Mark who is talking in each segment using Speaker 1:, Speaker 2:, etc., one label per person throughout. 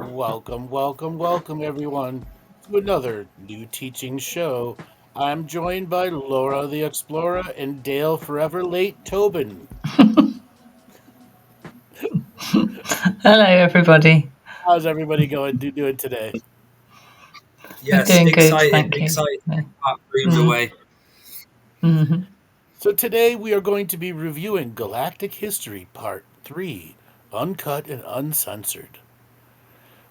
Speaker 1: Welcome, everyone, to another new teaching show. I'm joined by Laura the Explorer and Dale Forever Late Tobin.
Speaker 2: Hello, everybody.
Speaker 1: How's everybody doing today?
Speaker 2: We're
Speaker 3: Yes,
Speaker 2: doing good,
Speaker 3: excited,
Speaker 2: thank you.
Speaker 3: excited.
Speaker 2: Yeah.
Speaker 3: Part three
Speaker 2: Mm.
Speaker 3: underway.
Speaker 2: Mhm.
Speaker 1: So today we are going to be reviewing Galactic History Part 3, Uncut and Uncensored.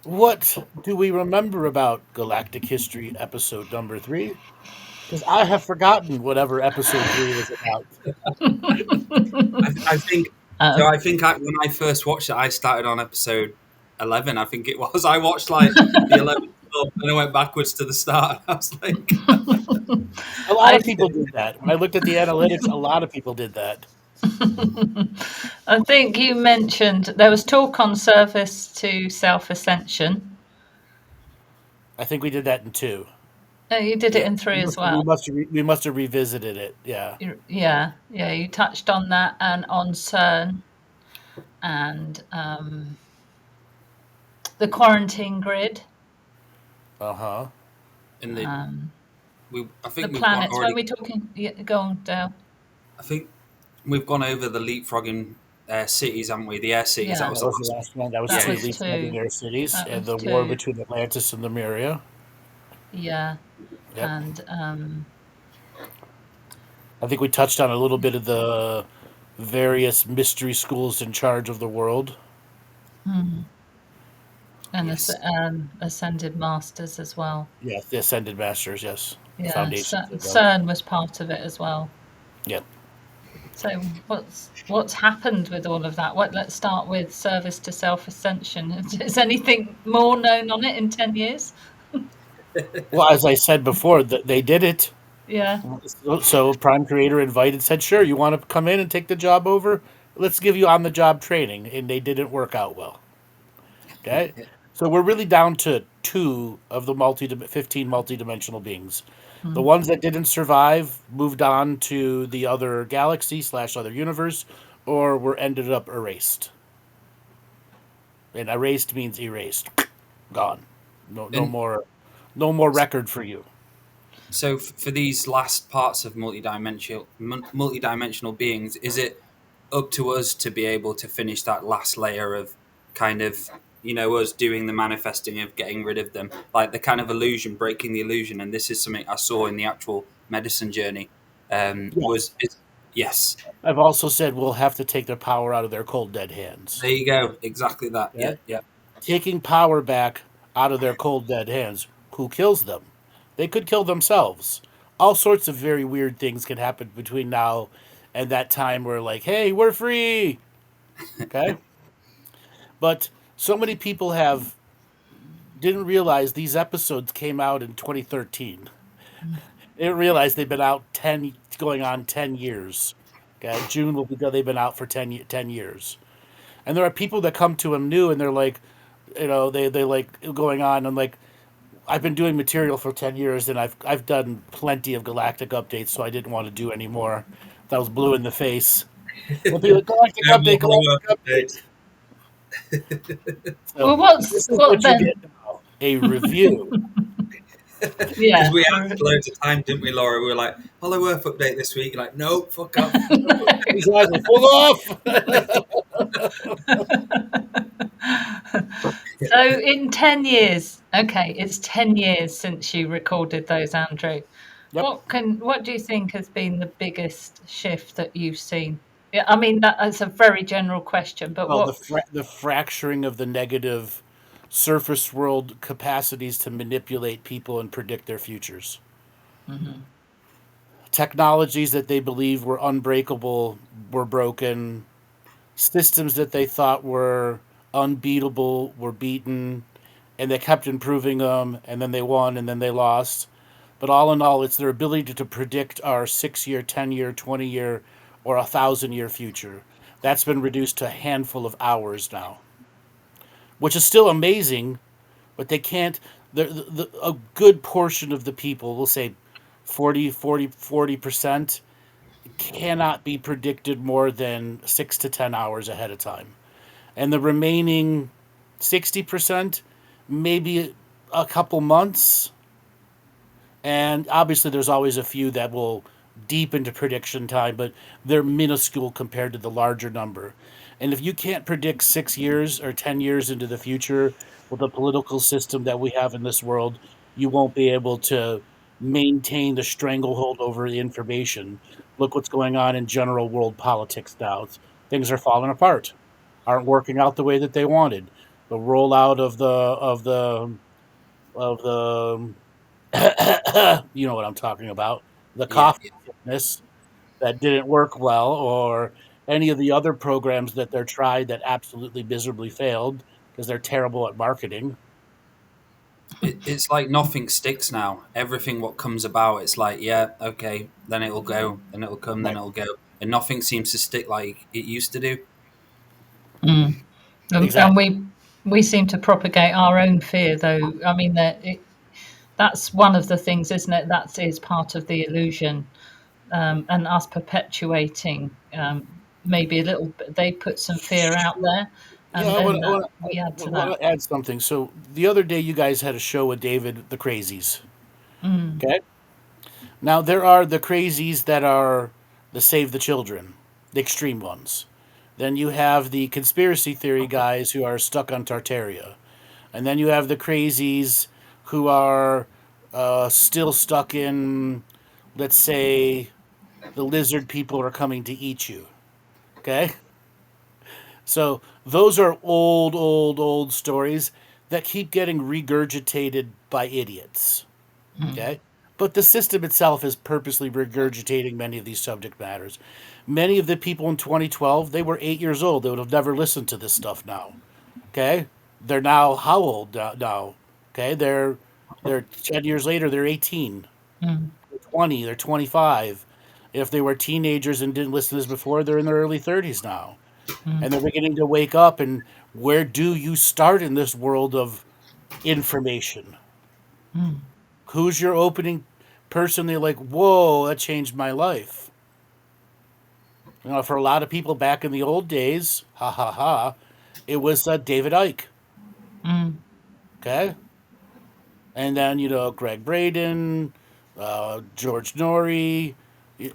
Speaker 1: What do we remember about Galactic History episode number 3? Because I have forgotten whatever episode 3 was about.
Speaker 3: I think
Speaker 2: Uh,
Speaker 3: so. When I first watched it, I started on episode 11. I think it was. I watched like the 11th film, and I went backwards to the start. I was like,
Speaker 1: A lot
Speaker 2: I
Speaker 1: of people did that. When I looked at the analytics, a lot of people did that.
Speaker 2: I think you mentioned there was talk on service to self-ascension.
Speaker 1: I think we did that in 2.
Speaker 2: Oh, you did it
Speaker 1: Yeah,
Speaker 2: in 3 as well.
Speaker 1: we must have revisited it. Yeah.
Speaker 2: Yeah, you touched on that and on CERN and the quarantine grid,
Speaker 1: Uh huh.
Speaker 3: in I
Speaker 2: the
Speaker 3: think we've gone
Speaker 2: planets. When
Speaker 3: already.
Speaker 2: we're talking, yeah, go on, Dale.
Speaker 3: I think we've gone over the leapfrogging cities, haven't we? The air cities. That
Speaker 2: Yeah,
Speaker 3: was
Speaker 1: That
Speaker 3: the
Speaker 1: was the
Speaker 3: last
Speaker 1: last one. That was
Speaker 2: that
Speaker 3: one.
Speaker 1: 2
Speaker 2: was
Speaker 1: leapfrogging
Speaker 2: 2.
Speaker 1: air cities
Speaker 2: That
Speaker 1: and
Speaker 2: was
Speaker 1: the war
Speaker 2: 2.
Speaker 1: between Atlantis and Lemuria.
Speaker 2: Yeah,
Speaker 1: Yep.
Speaker 2: and
Speaker 1: I think we touched on a little bit of the various mystery schools in charge of the world.
Speaker 2: and
Speaker 3: Yes.
Speaker 2: ascended masters as well.
Speaker 1: Yes, the Ascended Masters. Yes, the
Speaker 2: Yeah,
Speaker 1: foundations of them.
Speaker 2: CERN was part of it as well.
Speaker 1: Yep.
Speaker 2: So what's happened with all of that? Let's start with service to self-ascension. Is anything more known on it in 10 years?
Speaker 1: Well, as I said before, they did it.
Speaker 2: Yeah.
Speaker 1: So Prime Creator invited, said, "Sure, you want to come in and take the job over? Let's give you on-the-job training," and they didn't work out well. Okay, so we're really down to 2 of the 15 multidimensional beings. The
Speaker 2: Mm.
Speaker 1: ones that didn't survive moved on to the other galaxy / other universe, or were ended up erased. And erased means erased, gone. No
Speaker 3: And
Speaker 1: more, no more record for you.
Speaker 3: so, for these last parts of multidimensional beings, is it up to us to be able to finish that last layer of kind of us doing the manifesting of getting rid of them, like the kind of illusion, breaking the illusion? And this is something I saw in the actual medicine journey.
Speaker 1: Yes.
Speaker 3: Yes,
Speaker 1: I've also said we'll have to take their power out of their cold dead hands.
Speaker 3: there you go, exactly that. Yeah,
Speaker 1: Okay?
Speaker 3: yeah.
Speaker 1: Taking power back out of their cold dead hands. Who kills them? They could kill themselves. All sorts of very weird things can happen between now and that time where, like, hey, we're free. Okay? But so many people didn't realize these episodes came out in 2013. They didn't realize they've been out 10 years. Okay? June will be, they've been out for 10 years. And there are people that come to him new and they're like, they like going on and like, I've been doing material for 10 years and I've done plenty of galactic updates, so I didn't want to do any more. That was blue in the face. They'll be like,
Speaker 3: No more follow-up
Speaker 1: Galactic update.
Speaker 3: updates.
Speaker 1: So
Speaker 2: Well,
Speaker 1: this is
Speaker 2: what
Speaker 1: what you
Speaker 2: then?
Speaker 1: get now. A review.
Speaker 3: Because
Speaker 2: Yeah.
Speaker 3: we asked loads of time, didn't we, Laura? We were like, follow Earth update this week. You're like, no, fuck off.
Speaker 1: Exactly. Full off.
Speaker 2: So in 10 years, okay, it's 10 years since you recorded those, Andrew.
Speaker 1: Yep.
Speaker 2: What do you think has been the biggest shift that you've seen? Yeah, I mean that's a very general question, but
Speaker 1: Well,
Speaker 2: what?
Speaker 1: the fracturing of the negative surface world capacities to manipulate people and predict their futures. Technologies that they believe were unbreakable were broken. Systems that they thought were unbeatable were beaten, and they kept improving them, and then they won, and then they lost. But all in all, it's their ability to predict our 6-year, 10-year, 20-year, or 1,000-year future. That's been reduced to a handful of hours now, which is still amazing, but they can't. A good portion of the people, we'll say 40% cannot be predicted more than 6 to 10 hours ahead of time. And the remaining 60% maybe a couple months. And obviously, there's always a few that will deep into prediction time, but they're minuscule compared to the larger number. And if you can't predict 6 years or 10 years into the future with the political system that we have in this world, you won't be able to maintain the stranglehold over the information. Look what's going on in general world politics now. Things are falling apart, aren't working out the way that they wanted. The rollout of the you know what I'm talking about. The
Speaker 3: Yeah,
Speaker 1: coffee sickness that didn't work well, or any of the other programs that they're tried that absolutely miserably failed because they're terrible at marketing.
Speaker 3: it's like nothing sticks now. Everything what comes about, it's like, yeah, okay, then it'll go, then it'll come, then
Speaker 1: Right.
Speaker 3: it'll go, and nothing seems to stick like it used to do.
Speaker 2: And
Speaker 1: Exactly.
Speaker 2: we seem to propagate our own fear, though. I mean, that's one of the things, isn't it? That is part of the illusion, and us perpetuating maybe a little bit. They put some fear out there,
Speaker 1: Yeah,
Speaker 2: and then that we add
Speaker 1: I
Speaker 2: to
Speaker 1: want
Speaker 2: that.
Speaker 1: to add something. So the other day, you guys had a show with David, the Crazies. Okay. Now there are the crazies that are the save the children, the extreme ones. Then you have the conspiracy theory guys who are stuck on Tartaria. And then you have the crazies who are still stuck in, let's say, the lizard people are coming to eat you. Okay? So those are old stories that keep getting regurgitated by idiots. Okay? But the system itself is purposely regurgitating many of these subject matters. Many of the people in 2012, they were 8 years old. They would have never listened to this stuff now. Okay? They're now how old now? Okay? They're 10 years later, they're 18, they're 20, they're 25. If they were teenagers and didn't listen to this before, they're in their early 30s now. And they're beginning to wake up, and where do you start in this world of information? Who's your opening person? They're like, whoa, that changed my life. You know, for a lot of people back in the old days, ha ha ha, it was David Icke. Okay? And then, Greg Braden, George Norrie,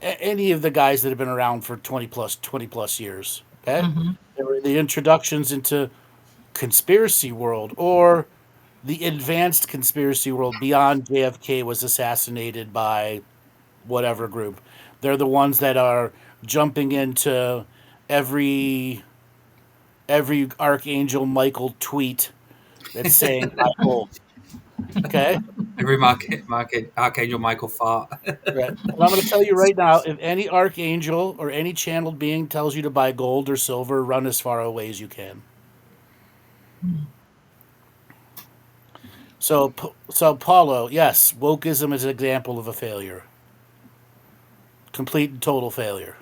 Speaker 1: any of the guys that have been around for 20 plus years. Okay? They were the introductions into conspiracy world, or the advanced conspiracy world beyond JFK was assassinated by whatever group. They're the ones that are jumping into every every Archangel Michael tweet that's saying I hold. Okay?
Speaker 3: Every Archangel Michael fart.
Speaker 1: Right. And I'm going to tell you right now, if any archangel or any channeled being tells you to buy gold or silver, run as far away as you can. So Paulo, yes, wokeism is an example of a failure. Complete and total failure.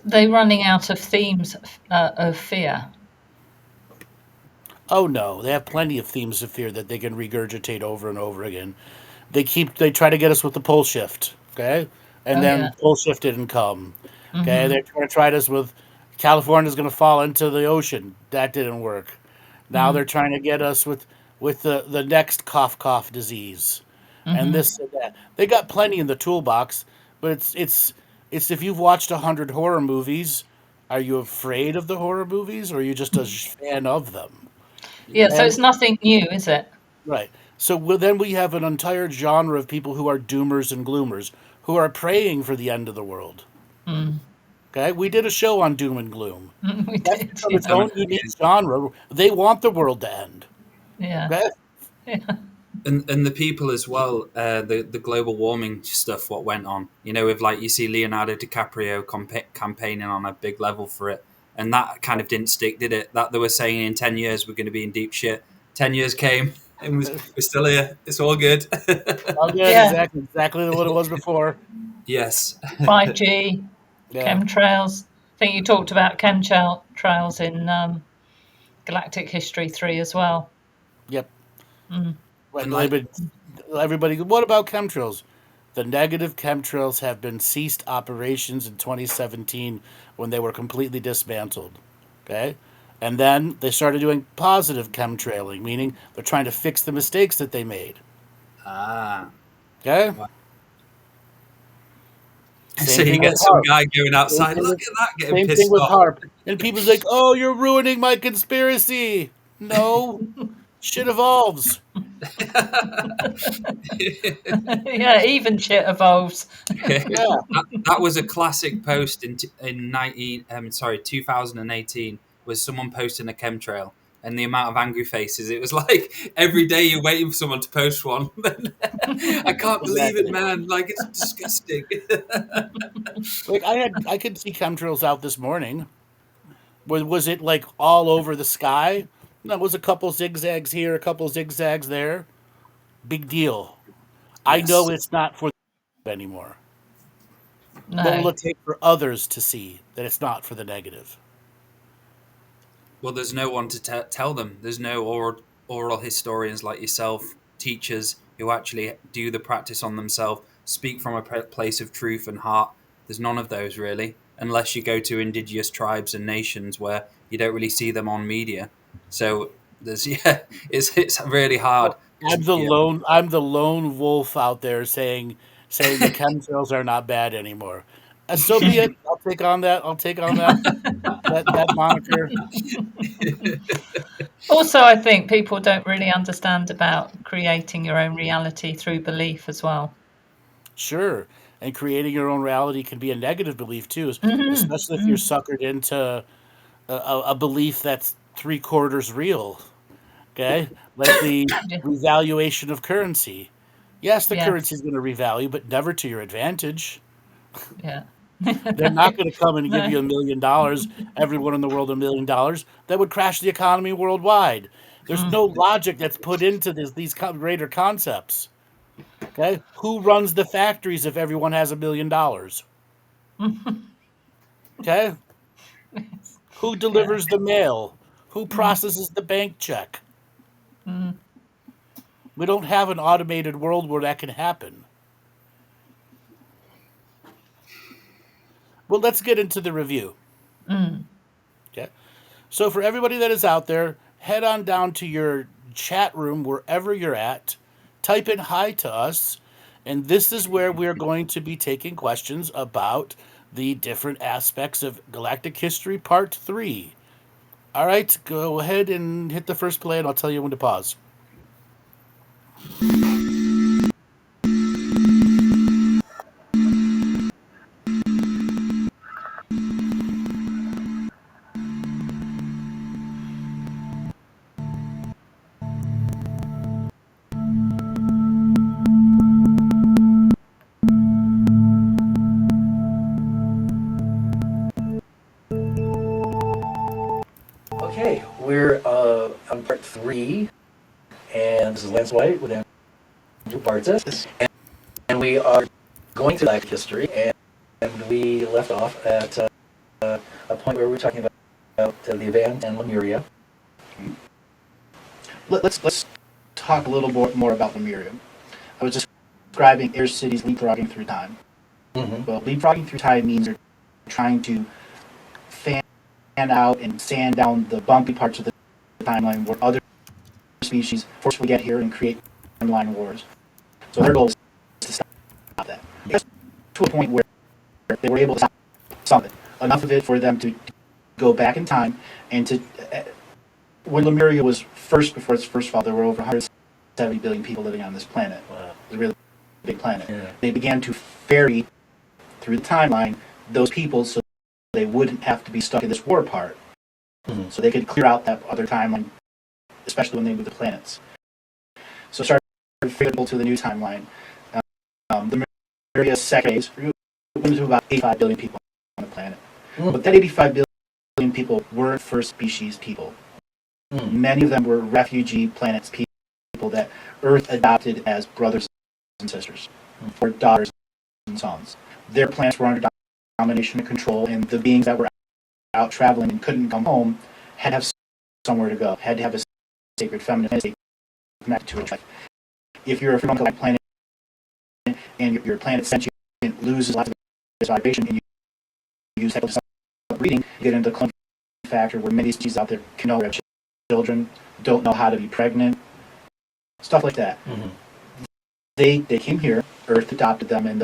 Speaker 2: They're running out of themes of fear.
Speaker 1: Oh no, they have plenty of themes of fear that they can regurgitate over and over again. They try to get us with the pole shift, okay? And
Speaker 2: Oh
Speaker 1: then
Speaker 2: yeah.
Speaker 1: pole shift didn't come. Okay, they're trying to try us with California's going to fall into the ocean. That didn't work. Now they're trying to get us with the next cough disease, and this and that. They got plenty in the toolbox, but it's if you've watched 100 horror movies, are you afraid of the horror movies, or are you just a fan of them?
Speaker 2: Yeah, so
Speaker 1: And
Speaker 2: it's nothing new, is it?
Speaker 1: right, so then we have an entire genre of people who are doomers and gloomers who are praying for the end of the world. Okay, we did a show on doom and gloom.
Speaker 2: We
Speaker 1: That's
Speaker 2: did,
Speaker 1: become its
Speaker 2: yeah.
Speaker 1: own unique genre. They want the world to end.
Speaker 2: Yeah.
Speaker 1: Okay?
Speaker 2: Yeah.
Speaker 3: And the people as well, the global warming stuff, what went on, with like you see Leonardo DiCaprio campaigning on a big level for it, and that kind of didn't stick, did it? That they were saying in 10 years we're going to be in deep shit. 10 years came, and we're still here. It's all good.
Speaker 1: Oh, good,
Speaker 2: Yeah.
Speaker 1: exactly what it was before.
Speaker 3: Yes.
Speaker 2: 5G,
Speaker 1: Yeah,
Speaker 2: chemtrails. I think you talked about chemtrails in Galactic History 3 as well.
Speaker 1: yep. Right,
Speaker 3: And like,
Speaker 1: everybody. What about chemtrails? The negative chemtrails have been ceased operations in 2017 when they were completely dismantled. Okay, And then they started doing positive chemtrailing, meaning they're trying to fix the mistakes that they made.
Speaker 3: Ah.
Speaker 1: Okay?
Speaker 3: Wow. So
Speaker 1: Same
Speaker 3: you
Speaker 1: thing with
Speaker 3: get some
Speaker 1: HARP.
Speaker 3: guy going
Speaker 1: Same
Speaker 3: outside,
Speaker 1: thing
Speaker 3: look
Speaker 1: with,
Speaker 3: at that, getting
Speaker 1: same thing
Speaker 3: pissed
Speaker 1: with
Speaker 3: off.
Speaker 1: HARP. And people's like, oh, you're ruining my conspiracy. No. Shit evolves.
Speaker 2: Yeah, even shit evolves.
Speaker 1: Yeah.
Speaker 3: That was a classic post in 2018, was someone posting a chemtrail, and the amount of angry faces, it was like every day you're waiting for someone to post one. I can't believe it,
Speaker 1: Exactly.
Speaker 3: man, like it's disgusting.
Speaker 1: Like I could see chemtrails out this morning. Was it like all over the sky? No, it was a couple zigzags here, a couple zigzags there. Big deal. I know
Speaker 3: Yes.
Speaker 1: it's not for anymore. What will
Speaker 2: No.
Speaker 1: it take for others to see that it's not for the negative?
Speaker 3: Well, there's no one to tell them. There's no oral historians like yourself, teachers who actually do the practice on themselves, speak from a place of truth and heart. There's none of those really, unless you go to indigenous tribes and nations where you don't really see them on media. So there's yeah, it's really hard. Yeah,
Speaker 1: I'm the lone wolf out there saying the chemtrails are not bad anymore. So be it. I'll take on that. I'll take on that moniker.
Speaker 2: Also, I think people don't really understand about creating your own reality through belief as well.
Speaker 1: Sure. And creating your own reality can be a negative belief too,
Speaker 2: Hmm.
Speaker 1: especially if you're suckered into a belief that's three quarters real. Okay, like the
Speaker 2: Yeah.
Speaker 1: revaluation of currency. Yes, the currency
Speaker 2: Yes.
Speaker 1: is going to revalue, but never to your advantage.
Speaker 2: Yeah.
Speaker 1: They're not
Speaker 2: No.
Speaker 1: going to come and give
Speaker 2: No.
Speaker 1: you $1 million, everyone in the world $1 million. That would crash the economy worldwide. There's no logic that's put into these greater concepts. Okay, who runs the factories if everyone has $1 million? Okay, who
Speaker 2: Yeah.
Speaker 1: delivers the mail? Who processes the bank check? We don't have an automated world where that can happen. Well, let's get into the review. Okay. So for everybody that is out there, head on down to your chat room wherever you're at. Type in hi to us, and this is where we're going to be taking questions about the different aspects of Galactic History Part 3. All right, go ahead and hit the first play, and I'll tell you when to pause.
Speaker 4: Okay, we're on part 3, and this is Lance White with Andrew Bartzis, and we are going through Galactic History, and we left off at a point where we were talking about the event and Lemuria.
Speaker 5: Let's talk a little more about Lemuria. I was describing air cities leapfrogging through time.
Speaker 4: Mm-hmm.
Speaker 5: Well, leapfrogging through time means you're trying to fan out and sand down the bumpy parts of the timeline where other species forcefully get here and create timeline wars. So their goal is to stop that. Just to a point where they were able to stop some of it, enough of it for them to go back in time and to. When Lemuria was before its first fall, there were over 170 billion people living on this planet.
Speaker 4: Wow.
Speaker 5: It was a really big planet.
Speaker 4: Yeah.
Speaker 5: They began to ferry through the timeline those people so they wouldn't have to be stuck in this war part.
Speaker 4: Mm-hmm.
Speaker 5: So they could clear out that other timeline, especially when they moved the planets. So it started favorable to the new timeline. Lemuria's second phase went to about 85 billion people on the planet.
Speaker 4: Mm-hmm.
Speaker 5: But that 85 billion people weren't first species people.
Speaker 4: Mm-hmm.
Speaker 5: Many of them were refugee planets people that Earth adopted as brothers and sisters, or daughters and sons. Their planets were under domination and control, and the beings that were out traveling and couldn't come home had to have somewhere to go, had to have a sacred feminine entity connected to it. If you're a from a planet and your planet sentient loses lots of its vibration and you use breeding, you get into the clone factor where many species out there can no longer have children, don't know how to be pregnant, stuff like that.
Speaker 4: Mhm.
Speaker 5: They came here, Earth adopted them, and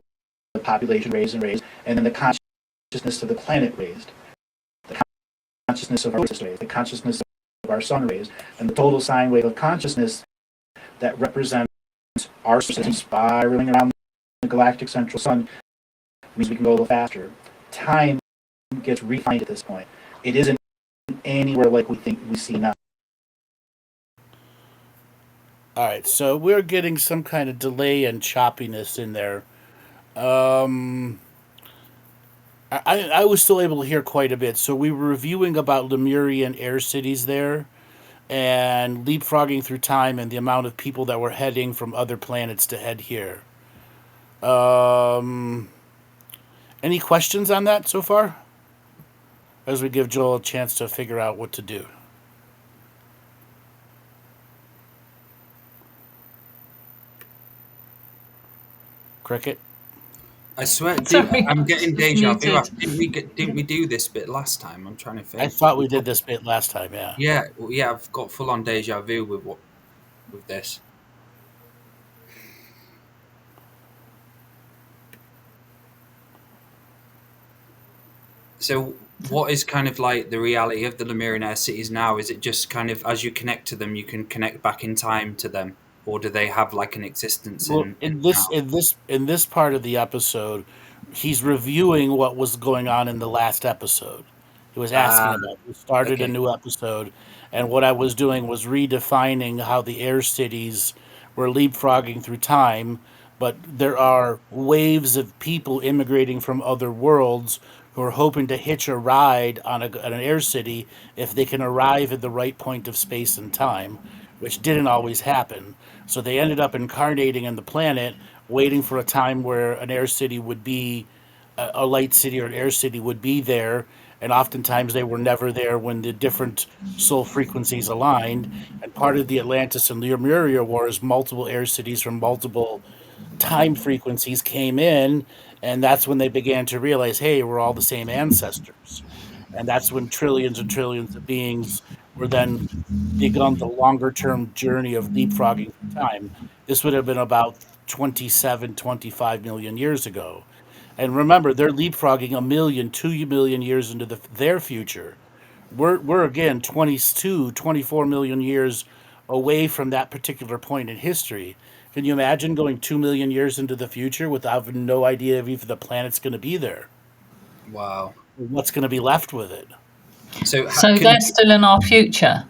Speaker 5: the population raised, and then the consciousness of the planet raised, the consciousness of our system raised, the consciousness of our sun raised, and the total sine wave of consciousness that represents our system spiraling around the galactic central sun means we can go a little faster. Time gets refined at this point. It isn't anywhere like we think we see now.
Speaker 1: All right, so we're getting some kind of delay and choppiness in there. Um, I was still able to hear quite a bit. So we were reviewing about Lemurian air cities there and leapfrogging through time and the amount of people that were heading from other planets to head here. Um, any questions on that so far? As we give Joel a chance to figure out what to do. Cricket?
Speaker 3: I swear,
Speaker 2: Sorry,
Speaker 3: I'm getting
Speaker 2: just
Speaker 3: deja vu.
Speaker 2: muted.
Speaker 3: Didn't we do this bit last time? I'm trying to
Speaker 1: I
Speaker 3: think.
Speaker 1: thought we did this bit last time, yeah.
Speaker 3: Yeah, well, yeah. I've got full on deja vu with this. So, what is kind of like the reality of the Lemurian air cities now? Is it just kind of as you connect to them, you can connect back in time to them, or do they have like an existence
Speaker 1: Well,
Speaker 3: in now?
Speaker 1: in this part of the episode, he's reviewing what was going on in the last episode. He was asking
Speaker 3: Ah,
Speaker 1: about. We started a
Speaker 3: okay.
Speaker 1: new episode, and what I was doing was redefining how the air cities were leapfrogging through time. But there are waves of people immigrating from other worlds who are hoping to hitch a ride on an air city if they can arrive at the right point of space and time, which didn't always happen. So they ended up incarnating in the planet, waiting for a time where an air city would be a light city or an air city would be there, and oftentimes they were never there when the different soul frequencies aligned. And part of the Atlantis and Lemuria wars, multiple air cities from multiple time frequencies came in, and that's when they began to realize, hey, we're all the same ancestors. And that's when trillions and trillions of beings were then begun the longer term journey of leapfrogging through time. This would have been about 27, 25 million years ago. And remember, they're leapfrogging 2 million years into their future. We're again 22, 24 million years away from that particular point in history. Can you imagine going 2 million years into the future without no idea if even the planet's going to be there?
Speaker 3: Wow.
Speaker 1: What's going to be left with it?
Speaker 3: So
Speaker 2: So they're still in our future,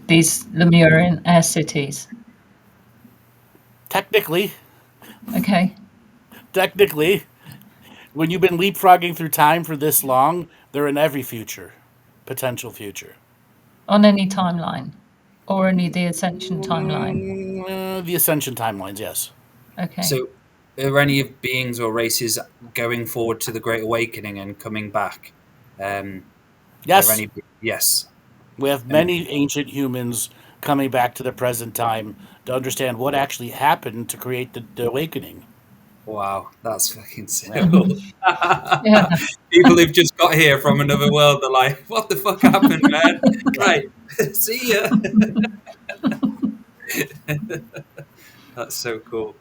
Speaker 2: these Lemurian air cities.
Speaker 1: Technically,
Speaker 2: Okay.
Speaker 1: technically, when you've been leapfrogging through time for this long, they're in every future, potential future.
Speaker 2: On any timeline, or only the Ascension timeline.
Speaker 1: The Ascension timelines, yes.
Speaker 2: Okay.
Speaker 3: So, are any of beings or races going forward to the Great Awakening and coming back? Are
Speaker 1: Yes,
Speaker 3: any? Yes.
Speaker 1: we have
Speaker 3: And
Speaker 1: many ancient humans coming back to the present time to understand what actually happened to create the awakening.
Speaker 3: wow, that's fucking so
Speaker 1: Yeah.
Speaker 3: cool.
Speaker 2: Yeah.
Speaker 3: People who've just got here from another world are like, "What the fuck happened, man?" Right, see ya. That's so cool.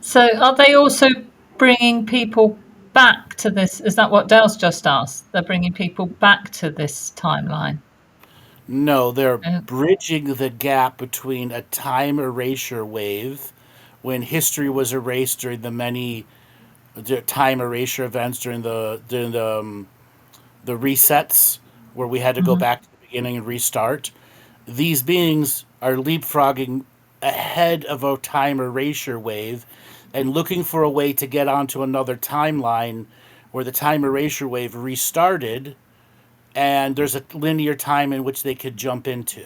Speaker 2: So are they also bringing people back to this? Is that what Dale's just asked? They're bringing people back to this timeline.
Speaker 1: No, they're
Speaker 2: Uh,
Speaker 1: bridging the gap between a time erasure wave when history was erased during the time erasure events during the resets where we had to go
Speaker 2: mhm.
Speaker 1: back to the beginning and restart. These beings are leapfrogging ahead of a time erasure wave and looking for a way to get onto another timeline where the time erasure wave restarted and there's a linear time in which they could jump into.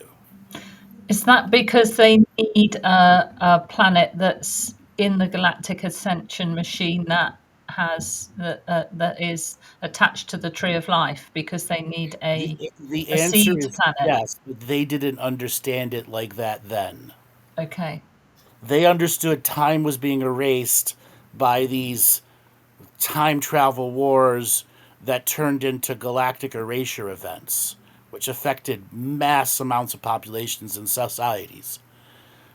Speaker 2: Is that because they need a planet that's in the galactic ascension machine that is attached to the tree of life? Because they need
Speaker 1: The
Speaker 2: a
Speaker 1: answer
Speaker 2: seed
Speaker 1: is
Speaker 2: planet.
Speaker 1: yes, but they didn't understand it like that then.
Speaker 2: Okay.
Speaker 1: They understood time was being erased by these time travel wars that turned into galactic erasure events, which affected mass amounts of populations and societies.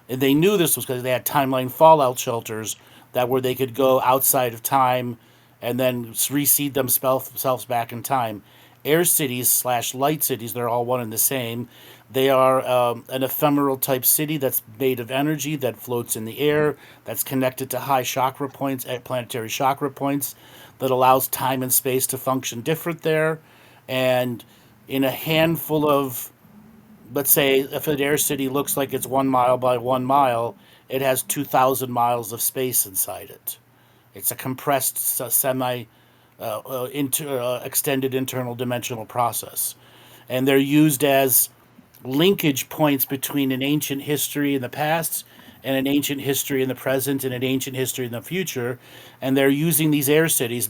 Speaker 1: And they knew this was because they had timeline fallout shelters that where they could go outside of time and then reseed themselves back in time. Air cities slash light cities, they're all one and the same. They are an ephemeral type city that's made of energy that floats in the air, that's connected to high chakra points, at planetary chakra points, that allows time and space to function different there. And in a handful of, let's say, if an air city looks like it's 1 mile by 1 mile, it has 2,000 miles of space inside it. It's a compressed, extended internal dimensional process. And they're used as linkage points between an ancient history in the past and an ancient history in the present and an ancient history in the future. And they're using these air cities,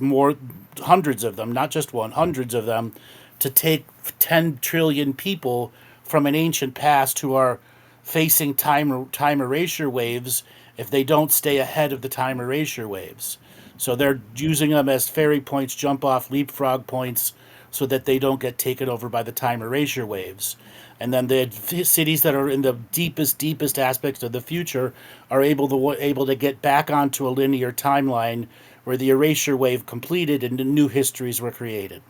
Speaker 1: hundreds of them, not just one, hundreds of them, to take 10 trillion people from an ancient past who are facing time erasure waves if they don't stay ahead of the time erasure waves. So they're using them as ferry points, jump off leapfrog points, so that they don't get taken over by the time erasure waves. And then the cities that are in the deepest aspects of the future are able to get back onto a linear timeline where the erasure wave completed and new histories were created.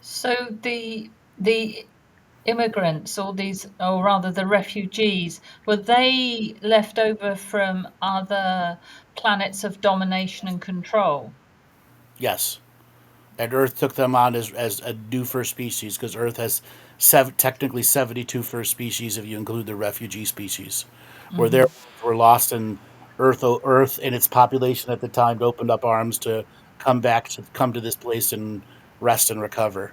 Speaker 2: So the immigrants, or rather the refugees, were they left over from other planets of domination and control?
Speaker 1: Yes. And Earth took them on as a new first species, because Earth has technically 72 first species if you include the refugee species. Where they were lost in Earth and its population at the time opened up arms to come to this place and rest and recover.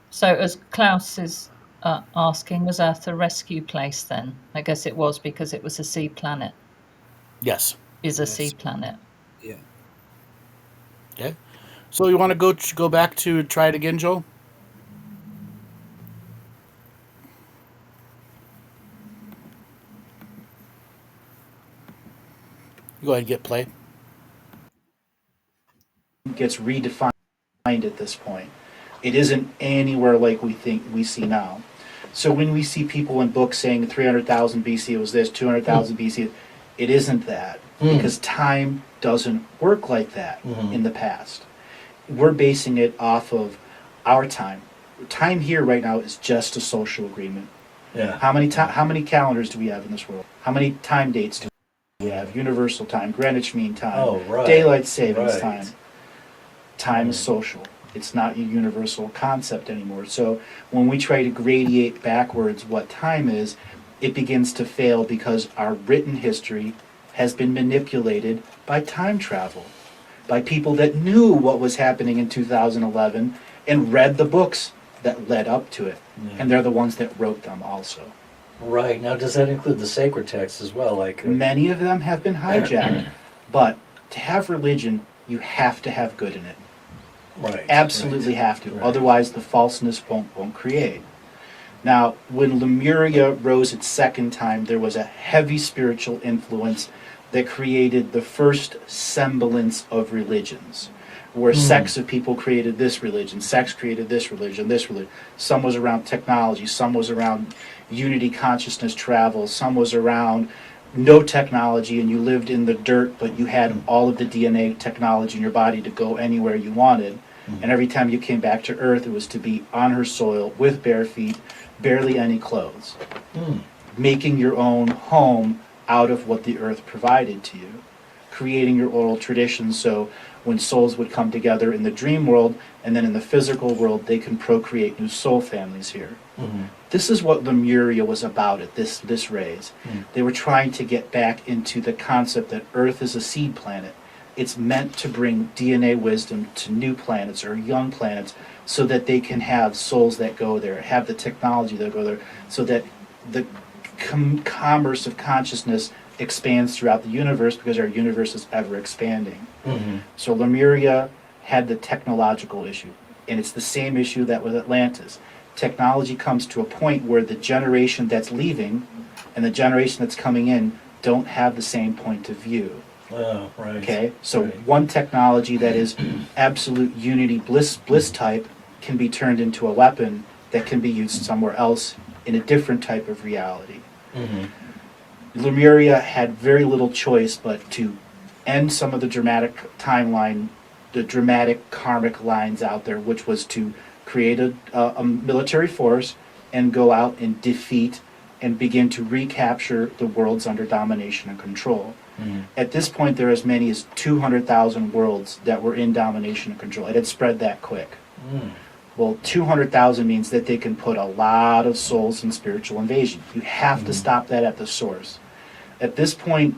Speaker 2: So, as Klaus is asking, was Earth a rescue place then? I guess it was, because it was a sea planet.
Speaker 1: Yes.
Speaker 2: Is a sea planet.
Speaker 3: Yeah.
Speaker 1: Okay. So you want to go back to try it again, Joel? Go ahead and get play.
Speaker 5: Gets redefined at this point. It isn't anywhere like we see now. So when we see people in books saying 300,000 BC it was this, 200,000 BC, it isn't that, because time doesn't work like that in the past. We're basing it off of our time. Time here right now is just a social agreement.
Speaker 4: Yeah.
Speaker 5: How many calendars do we have in this world? How many time dates do we have? Universal time, Greenwich Mean Time, Daylight Savings Time. Time is social. It's not a universal concept anymore. So when we try to gradiate backwards what time is, it begins to fail because our written history has been manipulated by time travel, by people that knew what was happening in 2011 and read the books that led up to it. And they're the ones that wrote them also.
Speaker 4: Right. Now, does that include the sacred texts as well? Like
Speaker 5: Many of them have been hijacked, but to have religion, you have to have good in it.
Speaker 4: Right.
Speaker 5: Absolutely have to. Otherwise, the falseness won't create. Now, when Lemuria rose its second time, there was a heavy spiritual influence that created the first semblance of religions, where sects of people created this religion, sects created this religion, this religion. Some was around technology, some was around unity consciousness travel, some was around no technology and you lived in the dirt, but you had all of the DNA technology in your body to go anywhere you wanted. And every time you came back to Earth, it was to be on her soil with bare feet, barely any clothes, making your own home out of what the Earth provided to you, creating your oral traditions so when souls would come together in the dream world and then in the physical world, they can procreate new soul families here. This is what Lemuria was about at this raise. They were trying to get back into the concept that Earth is a seed planet. It's meant to bring DNA wisdom to new planets or young planets so that they can have souls that go there, have the technology that go there, so that the commerce of consciousness expands throughout the universe, because our universe is ever expanding. So Lemuria had the technological issue, and it's the same issue that with Atlantis. Technology comes to a point where the generation that's leaving and the generation that's coming in don't have the same point of view.
Speaker 4: Oh, right.
Speaker 5: Okay, so
Speaker 4: Right.
Speaker 5: one technology that is absolute unity bliss type can be turned into a weapon that can be used somewhere else in a different type of reality.
Speaker 4: Mm-hmm.
Speaker 5: Lemuria had very little choice but to end some of the dramatic timeline, the dramatic karmic lines out there, which was to create a military force and go out and defeat and begin to recapture the worlds under domination and control.
Speaker 4: Mm-hmm.
Speaker 5: At this point, there are as many as 200,000 worlds that were in domination and control. It had spread that quick.
Speaker 4: Mm.
Speaker 5: Well, 200,000 means that they can put a lot of souls in spiritual invasion. You have to stop that at the source. At this point,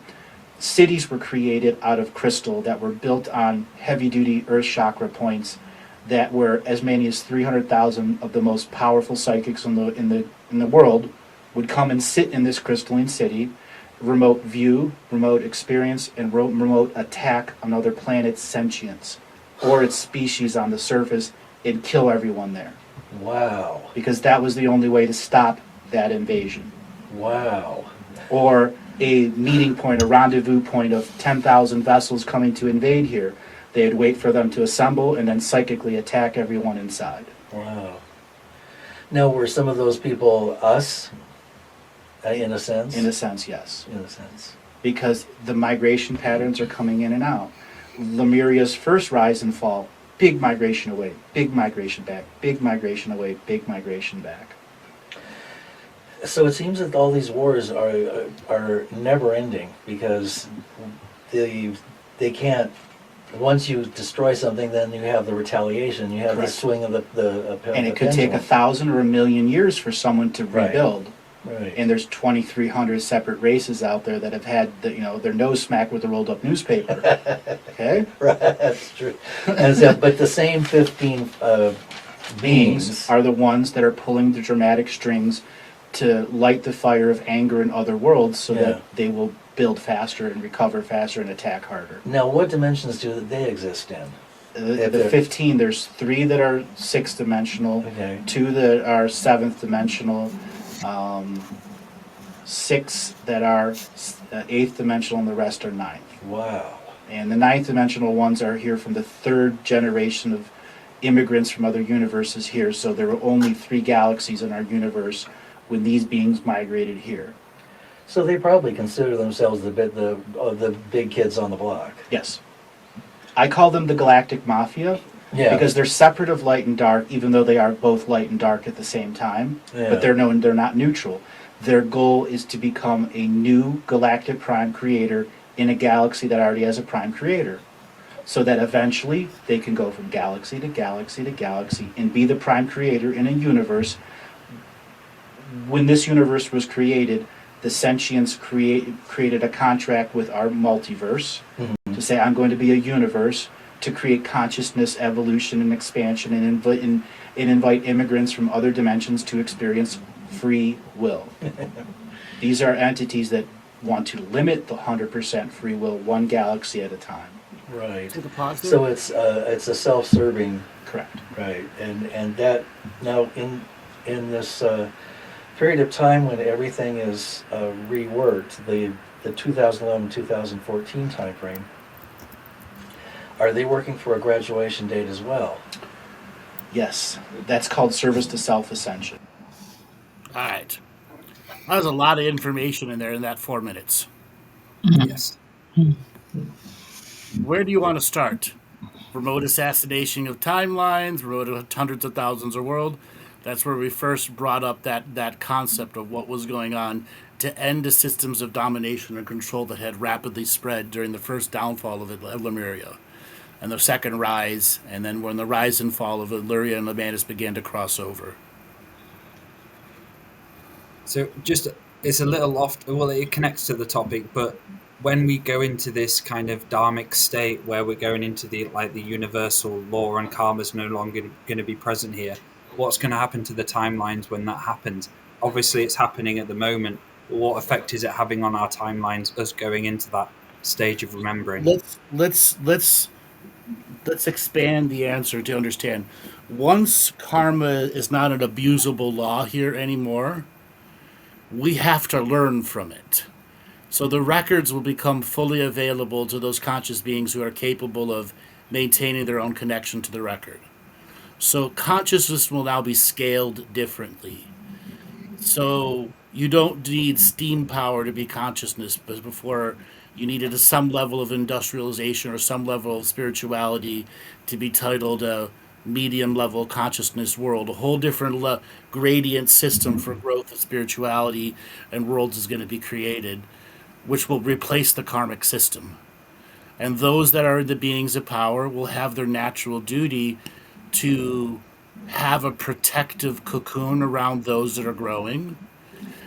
Speaker 5: cities were created out of crystal that were built on heavy-duty earth chakra points that were as many as 300,000 of the most powerful psychics in the world would come and sit in this crystalline city, remote view, remote experience, and remote attack another planet's sentience or its species on the surface and kill everyone there.
Speaker 4: Wow.
Speaker 5: Because that was the only way to stop that invasion.
Speaker 4: Wow.
Speaker 5: Or a meeting point, a rendezvous point of 10,000 vessels coming to invade here. They'd wait for them to assemble and then psychically attack everyone inside.
Speaker 4: Wow. Now, were some of those people us, in a sense?
Speaker 5: In a sense, yes.
Speaker 4: In a sense.
Speaker 5: Because the migration patterns are coming in and out. Lemuria's first rise and fall, big migration away, big migration back, big migration away, big migration back.
Speaker 4: So it seems that all these wars are never ending because they can't. Once you destroy something, then you have the retaliation. You have
Speaker 5: Correct.
Speaker 4: the swing of the
Speaker 5: And it could take 1,000 or 1,000,000 years for someone to
Speaker 4: Right.
Speaker 5: rebuild.
Speaker 4: Right.
Speaker 5: And there's 2,300 separate races out there that have had their nose smacked with a rolled up newspaper. Okay?
Speaker 4: Right, that's true. And so, but the same 15 beings
Speaker 5: Are the ones that are pulling the dramatic strings to light the fire of anger in other worlds so
Speaker 4: Yeah.
Speaker 5: that they will build faster and recover faster and attack harder.
Speaker 4: Now, what dimensions do they exist in? If
Speaker 5: The
Speaker 4: they're-
Speaker 5: 15, there's 3 that are 6th dimensional,
Speaker 4: Okay.
Speaker 5: 2 that are 7th dimensional, 6 that are 8th dimensional, and the rest are 9th.
Speaker 4: Wow.
Speaker 5: And the 9th dimensional ones are here from the 3rd generation of immigrants from other universes here, so there were only 3 galaxies in our universe when these beings migrated here.
Speaker 4: So they probably consider themselves the big kids on the block.
Speaker 5: Yes. I call them the Galactic Mafia
Speaker 4: Yeah.
Speaker 5: because they're separate of light and dark, even though they are both light and dark at the same time.
Speaker 4: Yeah.
Speaker 5: But they're not neutral. Their goal is to become a new galactic prime creator in a galaxy that already has a prime creator. So that eventually they can go from galaxy to galaxy to galaxy and be the prime creator in a universe. When this universe was created, the sentients created a contract with our multiverse to say, I'm going to be a universe to create consciousness, evolution, and expansion, and invite immigrants from other dimensions to experience free will. These are entities that want to limit the 100% free will, one galaxy at a time.
Speaker 4: Right.
Speaker 1: To the positive?
Speaker 4: So it's a self-serving,
Speaker 5: Correct.
Speaker 4: right? And that now in this period of time when everything is reworked, the 2011-2014 time frame, are they working for a graduation date as well?
Speaker 5: Yes, that's called service to self-ascension.
Speaker 1: All right. That was a lot of information in there in that 4 minutes.
Speaker 3: Yes.
Speaker 1: Where do you want to start? Remote assassination of timelines, remote hundreds of thousands of world. That's where we first brought up that concept of what was going on to end the systems of domination and control that had rapidly spread during the first downfall of Lemuria, and the second rise, and then when the rise and fall of Illyria and Atlantis began to cross over.
Speaker 3: So just it's a little off. Well, it connects to the topic, but when we go into this kind of dharmic state where we're going into the universal law and karma is no longer going to be present here, what's going to happen to the timelines when that happens? Obviously, it's happening at the moment. But what effect is it having on our timelines? Us going into that stage of remembering.
Speaker 1: Let's expand the answer to understand. Once karma is not an abusable law here anymore, we have to learn from it. So the records will become fully available to those conscious beings who are capable of maintaining their own connection to the record. So consciousness will now be scaled differently. So you don't need steam power to be consciousness, but before you needed some level of industrialization or some level of spirituality to be titled a medium level consciousness world. A whole different gradient system for growth of spirituality and worlds is going to be created, which will replace the karmic system. And those that are the beings of power will have their natural duty to have a protective cocoon around those that are growing.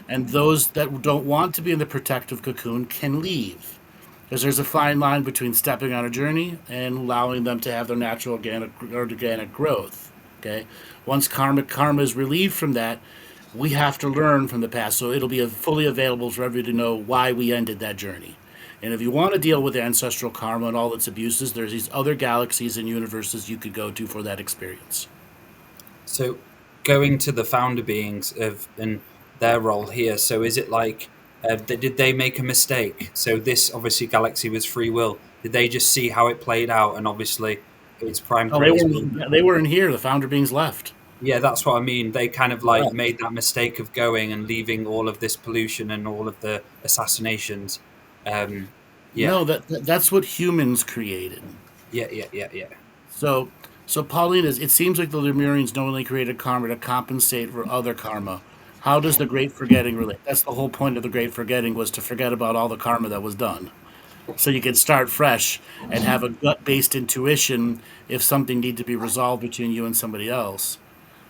Speaker 1: And those that don't want to be in the protective cocoon can leave. Because there's a fine line between stepping on a journey and allowing them to have their natural organic growth. Okay? Once karma is relieved from that, we have to learn from the past. So it'll be fully available for everybody to know why we ended that journey. And if you want to deal with ancestral karma and all its abuses, there's these other galaxies and universes you could go to for that experience.
Speaker 3: So going to the founder beings of and their role here. So is it like did they make a mistake? So this obviously galaxy was free will. Did they just see how it played out? And obviously its prime
Speaker 1: Oh,
Speaker 3: purpose.
Speaker 1: they weren't here. The founder beings left.
Speaker 3: Yeah, that's what I mean. They kind of like made that mistake of going and leaving all of this pollution and all of the assassinations. Yeah,
Speaker 1: No, that's what humans created.
Speaker 3: yeah.
Speaker 1: So, so Pauline, it seems like the Lemurians knowingly created karma to compensate for other karma. How does the Great Forgetting relate? That's the whole point of the Great Forgetting, was to forget about all the karma that was done, so you can start fresh and have a gut-based intuition if something needs to be resolved between you and somebody else.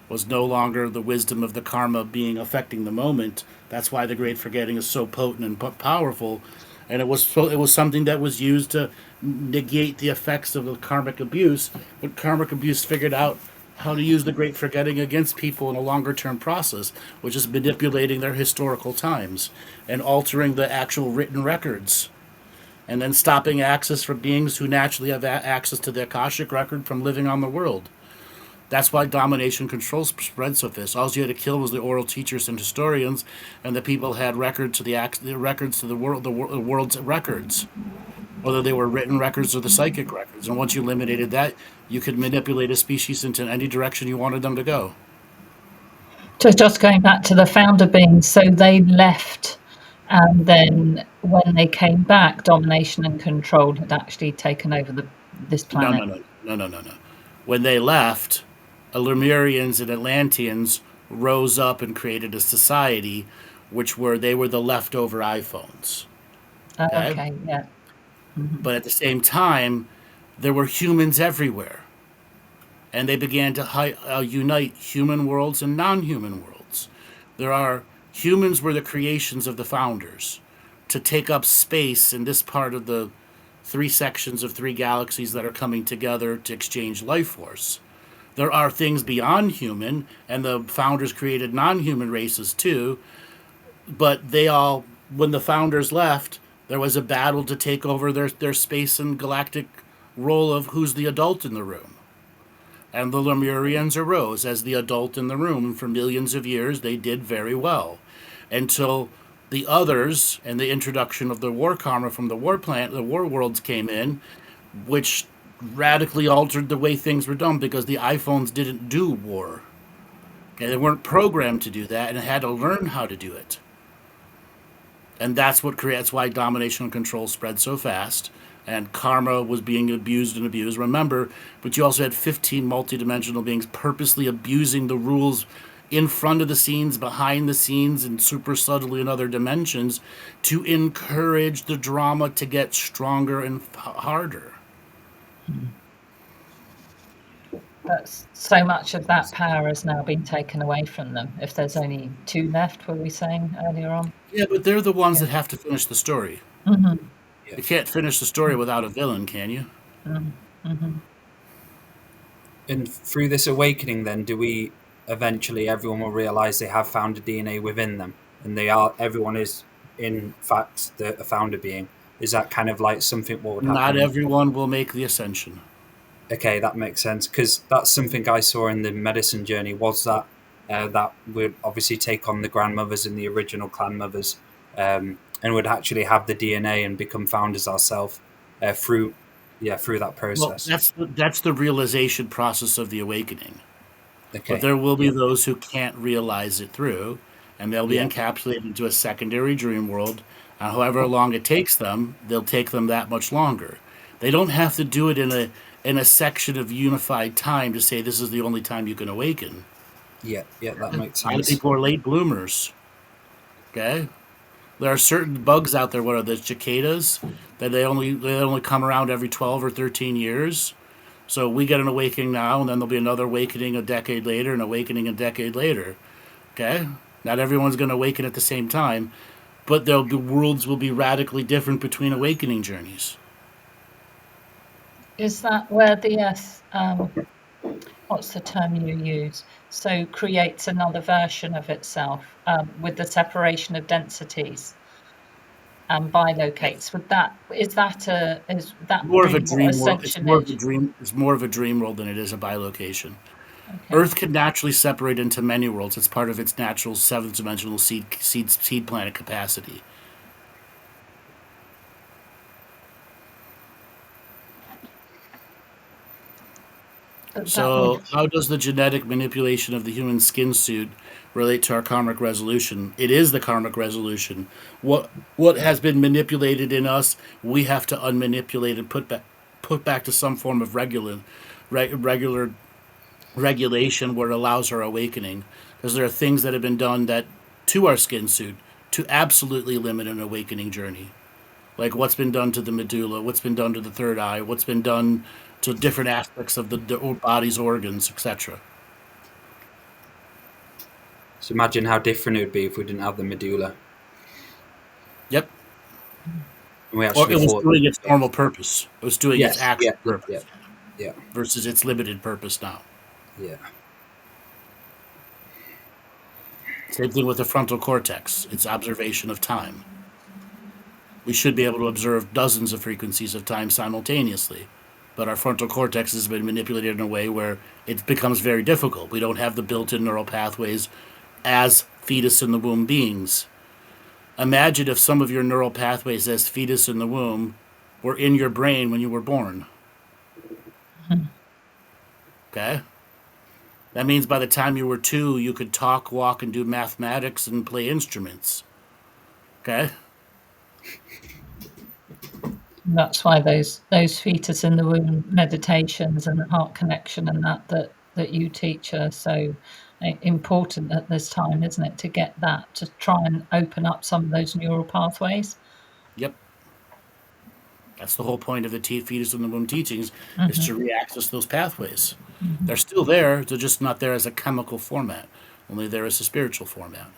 Speaker 1: Was no longer the wisdom of the karma being affecting the moment. That's why the Great Forgetting is so potent and powerful, and it was something that was used to negate the effects of the karmic abuse. But karmic abuse figured out how to use the Great Forgetting against people in a longer term process, which is manipulating their historical times and altering the actual written records, and then stopping access for beings who naturally have access to the Akashic record from living on the world. That's why domination control spread so fast. All you had to kill was the oral teachers and historians, and the people had record to the records to the world's records, whether they were written records or the psychic records. And once you eliminated that, you could manipulate a species into any direction you wanted them to go.
Speaker 2: So just going back to the founder beings, so they left, and then when they came back, domination and control had actually taken over this planet.
Speaker 1: No. When they left, Lemurians and Atlanteans rose up and created a society, they were the leftover iPhones.
Speaker 2: Okay, yeah.
Speaker 1: But at the same time, there were humans everywhere, and they began to unite human worlds and non-human worlds. Humans were the creations of the founders to take up space in this part of the three sections of three galaxies that are coming together to exchange life force. There are things beyond human, and the founders created non-human races too, but when the founders left, there was a battle to take over their space and galactic role of who's the adult in the room. And the Lemurians arose as the adult in the room, and for millions of years they did very well. Until the others and the introduction of the war karma from the war worlds came in, which radically altered the way things were done, because the iPhones didn't do war. Okay, they weren't programmed to do that and had to learn how to do it. And that's why domination and control spread so fast, and karma was being abused and abused. Remember, but you also had 15 multidimensional beings purposely abusing the rules in front of the scenes, behind the scenes, and super subtly in other dimensions to encourage the drama to get stronger and harder.
Speaker 2: But so much of that power has now been taken away from them. If there's only two left, were we saying earlier on?
Speaker 1: Yeah, but they're the ones that have to finish the story.
Speaker 2: Mm-hmm.
Speaker 1: You can't finish the story without a villain, can you?
Speaker 2: Mm-hmm.
Speaker 3: And through this awakening, then, do we eventually everyone will realize they have founder DNA within them, and everyone is in fact a founder being? Is that kind of like something what would happen?
Speaker 1: Not everyone will make the ascension.
Speaker 3: Okay, that makes sense, because that's something I saw in the medicine journey, was that that would obviously take on the grandmothers and the original clan mothers, and would actually have the DNA and become founders ourselves through that
Speaker 1: Well,
Speaker 3: process.
Speaker 1: that's the realization process of the awakening. But
Speaker 3: Okay.
Speaker 1: there will be those who can't realize it through, and they'll be
Speaker 3: Yeah.
Speaker 1: encapsulated into a secondary dream world. And however long it takes them, they'll take them that much longer. They don't have to do it in a section of unified time to say this is the only time you can awaken.
Speaker 3: Yeah. That makes
Speaker 1: A lot of
Speaker 3: sense.
Speaker 1: people are late bloomers. Okay, there are certain bugs out there. What are the cicadas? That they only come around every 12 or 13 years. So we get an awakening now, and then there'll be another awakening a decade later, an awakening a decade later. Okay, not everyone's going to awaken at the same time, but the worlds will be radically different between awakening journeys.
Speaker 2: Is that where the Earth, what's the term you use? So creates another version of itself with the separation of densities and bilocates. Is that
Speaker 1: More of a
Speaker 2: really what
Speaker 1: dream world.
Speaker 2: ascension is?
Speaker 1: It's more of a dream world than it is a bilocation.
Speaker 2: Okay.
Speaker 1: Earth can naturally separate into many worlds. It's part of its natural seventh dimensional seed planet capacity. So, how does the genetic manipulation of the human skin suit relate to our karmic resolution? It is the karmic resolution. What has been manipulated in us, we have to unmanipulate and put back to some form of regular regulation where it allows our awakening. Because there are things that have been done that to our skin suit to absolutely limit an awakening journey. Like what's been done to the medulla, what's been done to the third eye, what's been done to different aspects of the body's organs, etc.
Speaker 3: So imagine how different it would be if we didn't have the medulla.
Speaker 1: Yep.
Speaker 3: And we
Speaker 1: Or
Speaker 3: actually
Speaker 1: it was
Speaker 3: thought,
Speaker 1: doing its normal purpose. It was doing its
Speaker 3: yes,
Speaker 1: actual purpose
Speaker 3: yeah.
Speaker 1: versus its limited purpose now.
Speaker 3: Yeah.
Speaker 1: Same thing with the frontal cortex, its observation of time. We should be able to observe dozens of frequencies of time simultaneously, but our frontal cortex has been manipulated in a way where it becomes very difficult. We don't have the built-in neural pathways as fetus in the womb beings. Imagine if some of your neural pathways as fetus in the womb were in your brain when you were born. Okay? That means by the time you were 2, you could talk, walk, and do mathematics and play instruments. Okay?
Speaker 2: And that's why those fetus in the womb meditations and the heart connection and that you teach are so important at this time, isn't it? To get that, to try and open up some of those neural pathways.
Speaker 1: Yep. That's the whole point of the fetus in the womb teachings, is to reaccess those pathways. They're still there, they're just not there as a chemical format, only there as a spiritual format.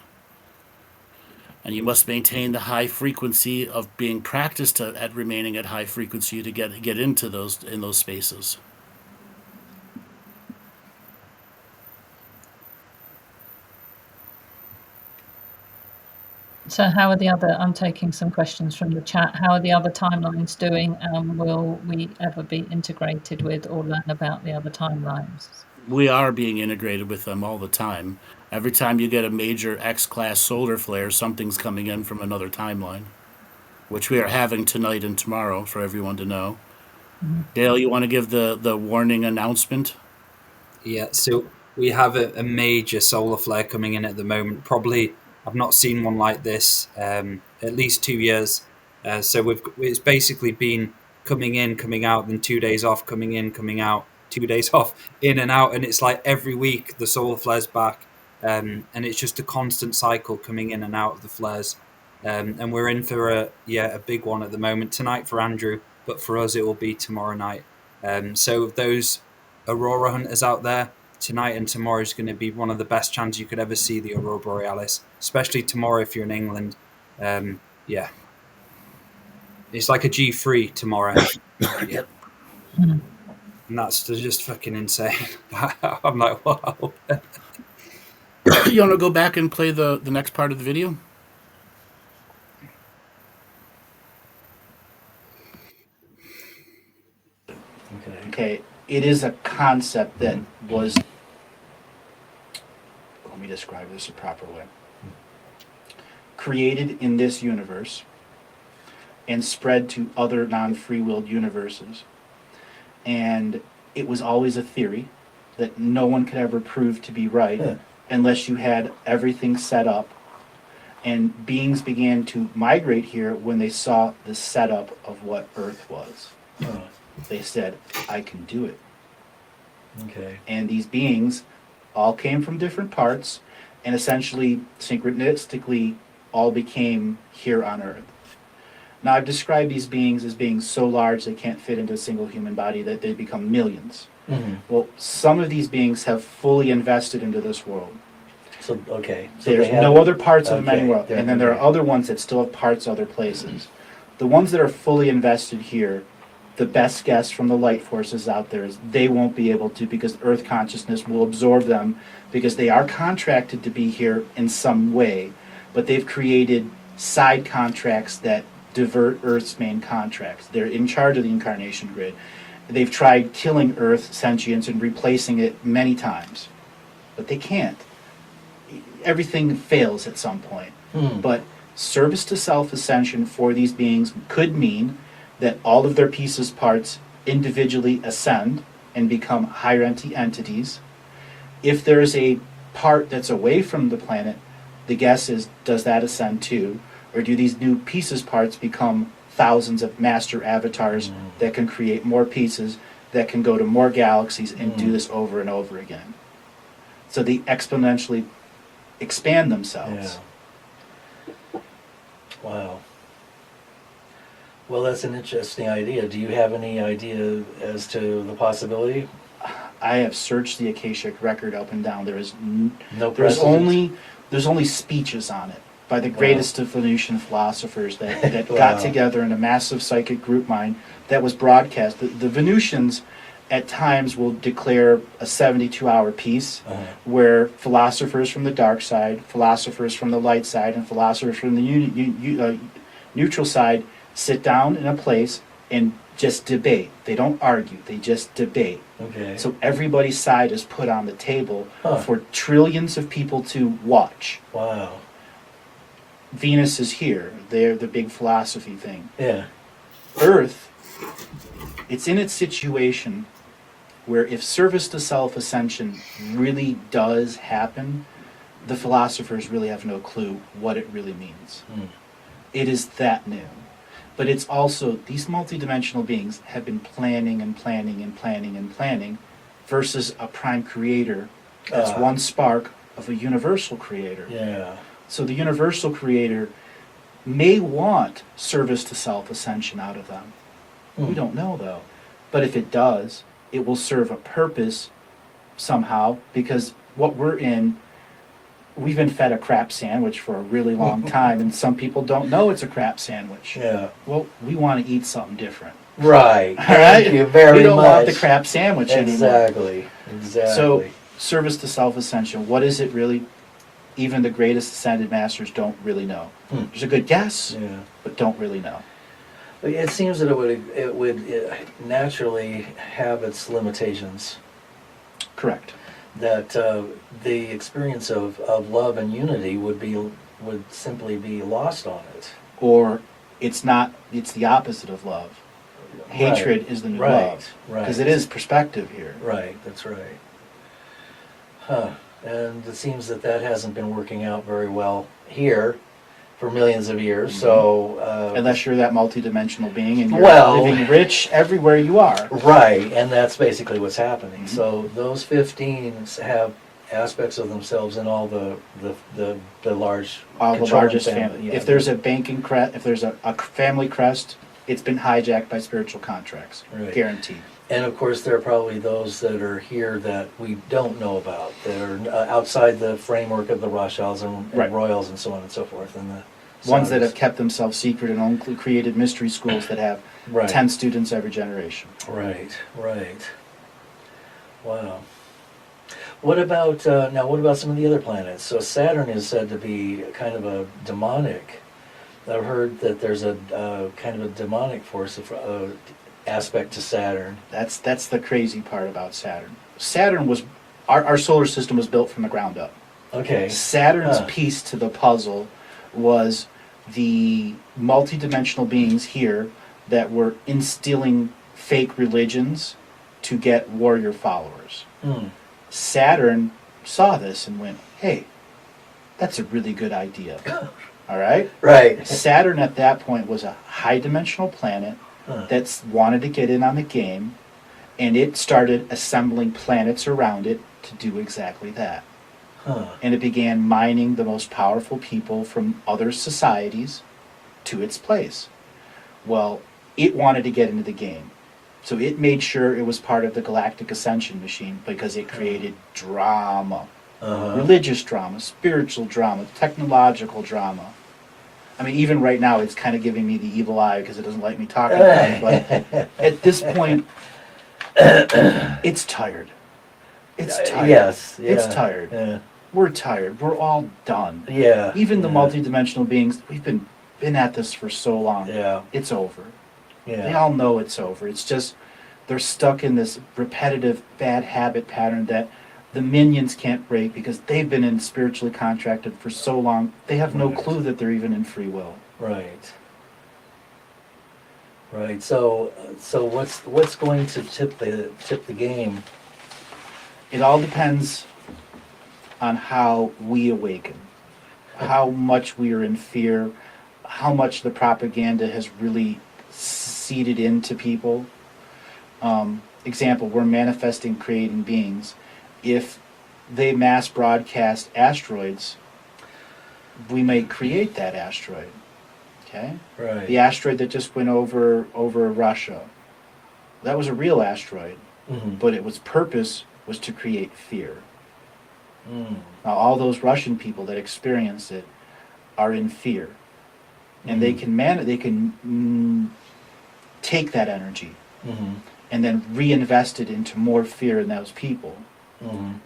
Speaker 1: And you must maintain the high frequency of being practiced at remaining at high frequency to get into those spaces.
Speaker 2: So how are the other, I'm taking some questions from the chat, how are the other timelines doing, and will we ever be integrated with or learn about the other timelines?
Speaker 1: We are being integrated with them all the time. Every time you get a major X-class solar flare, something's coming in from another timeline, which we are having tonight and tomorrow for everyone to know. Dale, you want to give the warning announcement?
Speaker 3: Yeah, so we have a major solar flare coming in at the moment. Probably, I've not seen one like this at least 2 years. So it's basically been coming in, coming out, then 2 days off, coming in, coming out, 2 days off, in and out, and it's like every week the solar flare's back, and it's just a constant cycle coming in and out of the flares. And we're in for a big one at the moment tonight for Andrew, but for us it will be tomorrow night. So those aurora hunters out there, tonight and tomorrow is going to be one of the best chances you could ever see the aurora borealis, especially tomorrow if you're in England. Yeah, it's like a G3 tomorrow.
Speaker 1: Yep.
Speaker 3: And that's just fucking insane. I'm like, wow.
Speaker 1: You want to go back and play the next part of the video?
Speaker 5: Okay, it is a concept that was, let me describe this the proper way. created in this universe and spread to other non-free-willed universes. And it was always a theory that no one could ever prove to be right
Speaker 4: Huh.
Speaker 5: unless you had everything set up. And beings began to migrate here when they saw the setup of what Earth was.
Speaker 4: Huh.
Speaker 5: They said, I can do it.
Speaker 4: Okay.
Speaker 5: And these beings all came from different parts and essentially synchronistically all became here on Earth. Now, I've described these beings as being so large they can't fit into a single human body that they become millions.
Speaker 4: Mm-hmm.
Speaker 5: Well, some of these beings have fully invested into this world.
Speaker 4: So, okay. So
Speaker 5: There's
Speaker 4: they have-
Speaker 5: no other parts of the
Speaker 4: okay,
Speaker 5: many world. And then there are
Speaker 4: okay.
Speaker 5: other ones that still have parts other places. The ones that are fully invested here, the best guess from the light forces out there is they won't be able to, because Earth consciousness will absorb them, because they are contracted to be here in some way, but they've created side contracts that divert Earth's main contracts. They're in charge of the incarnation grid. They've tried killing Earth sentience and replacing it many times, but they can't. Everything fails at some point. But service to self-ascension for these beings could mean that all of their pieces, parts, individually ascend and become higher entities. If there is a part that's away from the planet, the guess is, does that ascend too? Or do these new pieces, parts become thousands of master avatars that can create more pieces, that can go to more galaxies and do this over and over again? So they exponentially expand themselves.
Speaker 4: Yeah. Wow. Well, that's an interesting idea. Do you have any idea as to the possibility?
Speaker 5: I have searched the Akashic record up and down. There is
Speaker 4: No
Speaker 5: there's
Speaker 4: precedent?
Speaker 5: only speeches on it by the greatest of Venusian philosophers that
Speaker 4: Wow.
Speaker 5: got together in a massive psychic group mind that was broadcast. The Venusians at times will declare a 72-hour piece where philosophers from the dark side, philosophers from the light side, and philosophers from the neutral side sit down in a place and just debate. They don't argue, they just debate.
Speaker 4: Okay.
Speaker 5: So everybody's side is put on the table
Speaker 4: Huh.
Speaker 5: for trillions of people to watch.
Speaker 4: Wow.
Speaker 5: Venus is here. They're the big philosophy thing.
Speaker 4: Yeah.
Speaker 5: Earth, it's in its situation where if service to self-ascension really does happen, the philosophers really have no clue what it really means. It is that new. But it's also, these multidimensional beings have been planning and planning and planning and planning versus a prime creator that's one spark of a universal creator.
Speaker 4: Yeah.
Speaker 5: So the universal creator may want service to self-ascension out of them. We don't know, though. But if it does, it will serve a purpose somehow, because what we're in, we've been fed a crap sandwich for a really long time, and some people don't know it's a crap sandwich.
Speaker 4: Yeah.
Speaker 5: Well, we want to eat something different.
Speaker 4: Right.
Speaker 5: All right?
Speaker 4: Thank you very
Speaker 5: we don't
Speaker 4: much.
Speaker 5: want the crap sandwich anymore.
Speaker 4: Exactly. Exactly.
Speaker 5: So, service to self-ascension, what is it really? Even the greatest ascended masters don't really know. There's a good guess,
Speaker 4: yeah.
Speaker 5: but don't really know.
Speaker 4: It seems that it would naturally have its limitations.
Speaker 5: Correct.
Speaker 4: That the experience of love and unity would simply be lost on it.
Speaker 5: Or it's not, it's the opposite of love. Hatred
Speaker 4: Right.
Speaker 5: is the new
Speaker 4: Right.
Speaker 5: love.
Speaker 4: Right.
Speaker 5: Because it is perspective here.
Speaker 4: Right. That's right. Huh. And it seems that hasn't been working out very well here for millions of years. So
Speaker 5: Unless you're that multidimensional being and you're
Speaker 4: Well-
Speaker 5: living rich everywhere you are.
Speaker 4: right, and that's basically what's happening. So those 15s have aspects of themselves in all the large
Speaker 5: All the
Speaker 4: controlling
Speaker 5: largest family.
Speaker 4: yeah.
Speaker 5: If there's a banking crest, if there's a family crest, it's been hijacked by spiritual contracts.
Speaker 4: Right.
Speaker 5: Guaranteed.
Speaker 4: And of course, there are probably those that are here that we don't know about, that are outside the framework of the Rothschilds and
Speaker 5: Right.
Speaker 4: Royals and so on and so forth. And the
Speaker 5: Ones that
Speaker 4: Saudis.
Speaker 5: have kept themselves secret and only created mystery schools that have
Speaker 4: Right.
Speaker 5: 10 students every generation.
Speaker 4: Right, right. Wow. What about now? What about some of the other planets? So Saturn is said to be kind of a demonic. I've heard that there's a kind of a demonic force of aspect to Saturn.
Speaker 5: That's the crazy part about Saturn. Saturn was, our solar system was built from the ground up.
Speaker 4: Okay.
Speaker 5: Saturn's
Speaker 4: Huh.
Speaker 5: piece to the puzzle was the multidimensional beings here that were instilling fake religions to get warrior followers. Saturn saw this and went, hey, that's a really good idea. All right?
Speaker 4: Right.
Speaker 5: Saturn at that point was a high dimensional planet that wanted to get in on the game, and it started assembling planets around it to do exactly that. And it began mining the most powerful people from other societies to its place. Well, it wanted to get into the game. So it made sure it was part of the Galactic Ascension machine because it created drama. Religious drama, spiritual drama, technological drama. I mean, even right now, it's kind of giving me the evil eye because it doesn't like me talking about it. But at this point, it's tired. It's tired.
Speaker 4: Yes. Yeah.
Speaker 5: It's tired.
Speaker 4: Yeah.
Speaker 5: We're tired. We're all done.
Speaker 4: Yeah.
Speaker 5: Even the
Speaker 4: yeah.
Speaker 5: multidimensional beings, we've been at this for so long.
Speaker 4: Yeah.
Speaker 5: It's over.
Speaker 4: Yeah.
Speaker 5: They all know it's over. It's just they're stuck in this repetitive bad habit pattern that the minions can't break because they've been in spiritually contracted for so long. They have no
Speaker 4: Right.
Speaker 5: clue that they're even in free will.
Speaker 4: Right. Right. So what's going to tip the game?
Speaker 5: It all depends on how we awaken, how much we are in fear, how much the propaganda has really seeded into people. Example, we're manifesting creating beings. If they mass broadcast asteroids, we may create that asteroid. Okay?
Speaker 4: Right.
Speaker 5: The asteroid that just went over Russia, that was a real asteroid, but its purpose was to create fear. Now, all those Russian people that experienced it are in fear, and they can take that energy and then reinvest it into more fear in those people.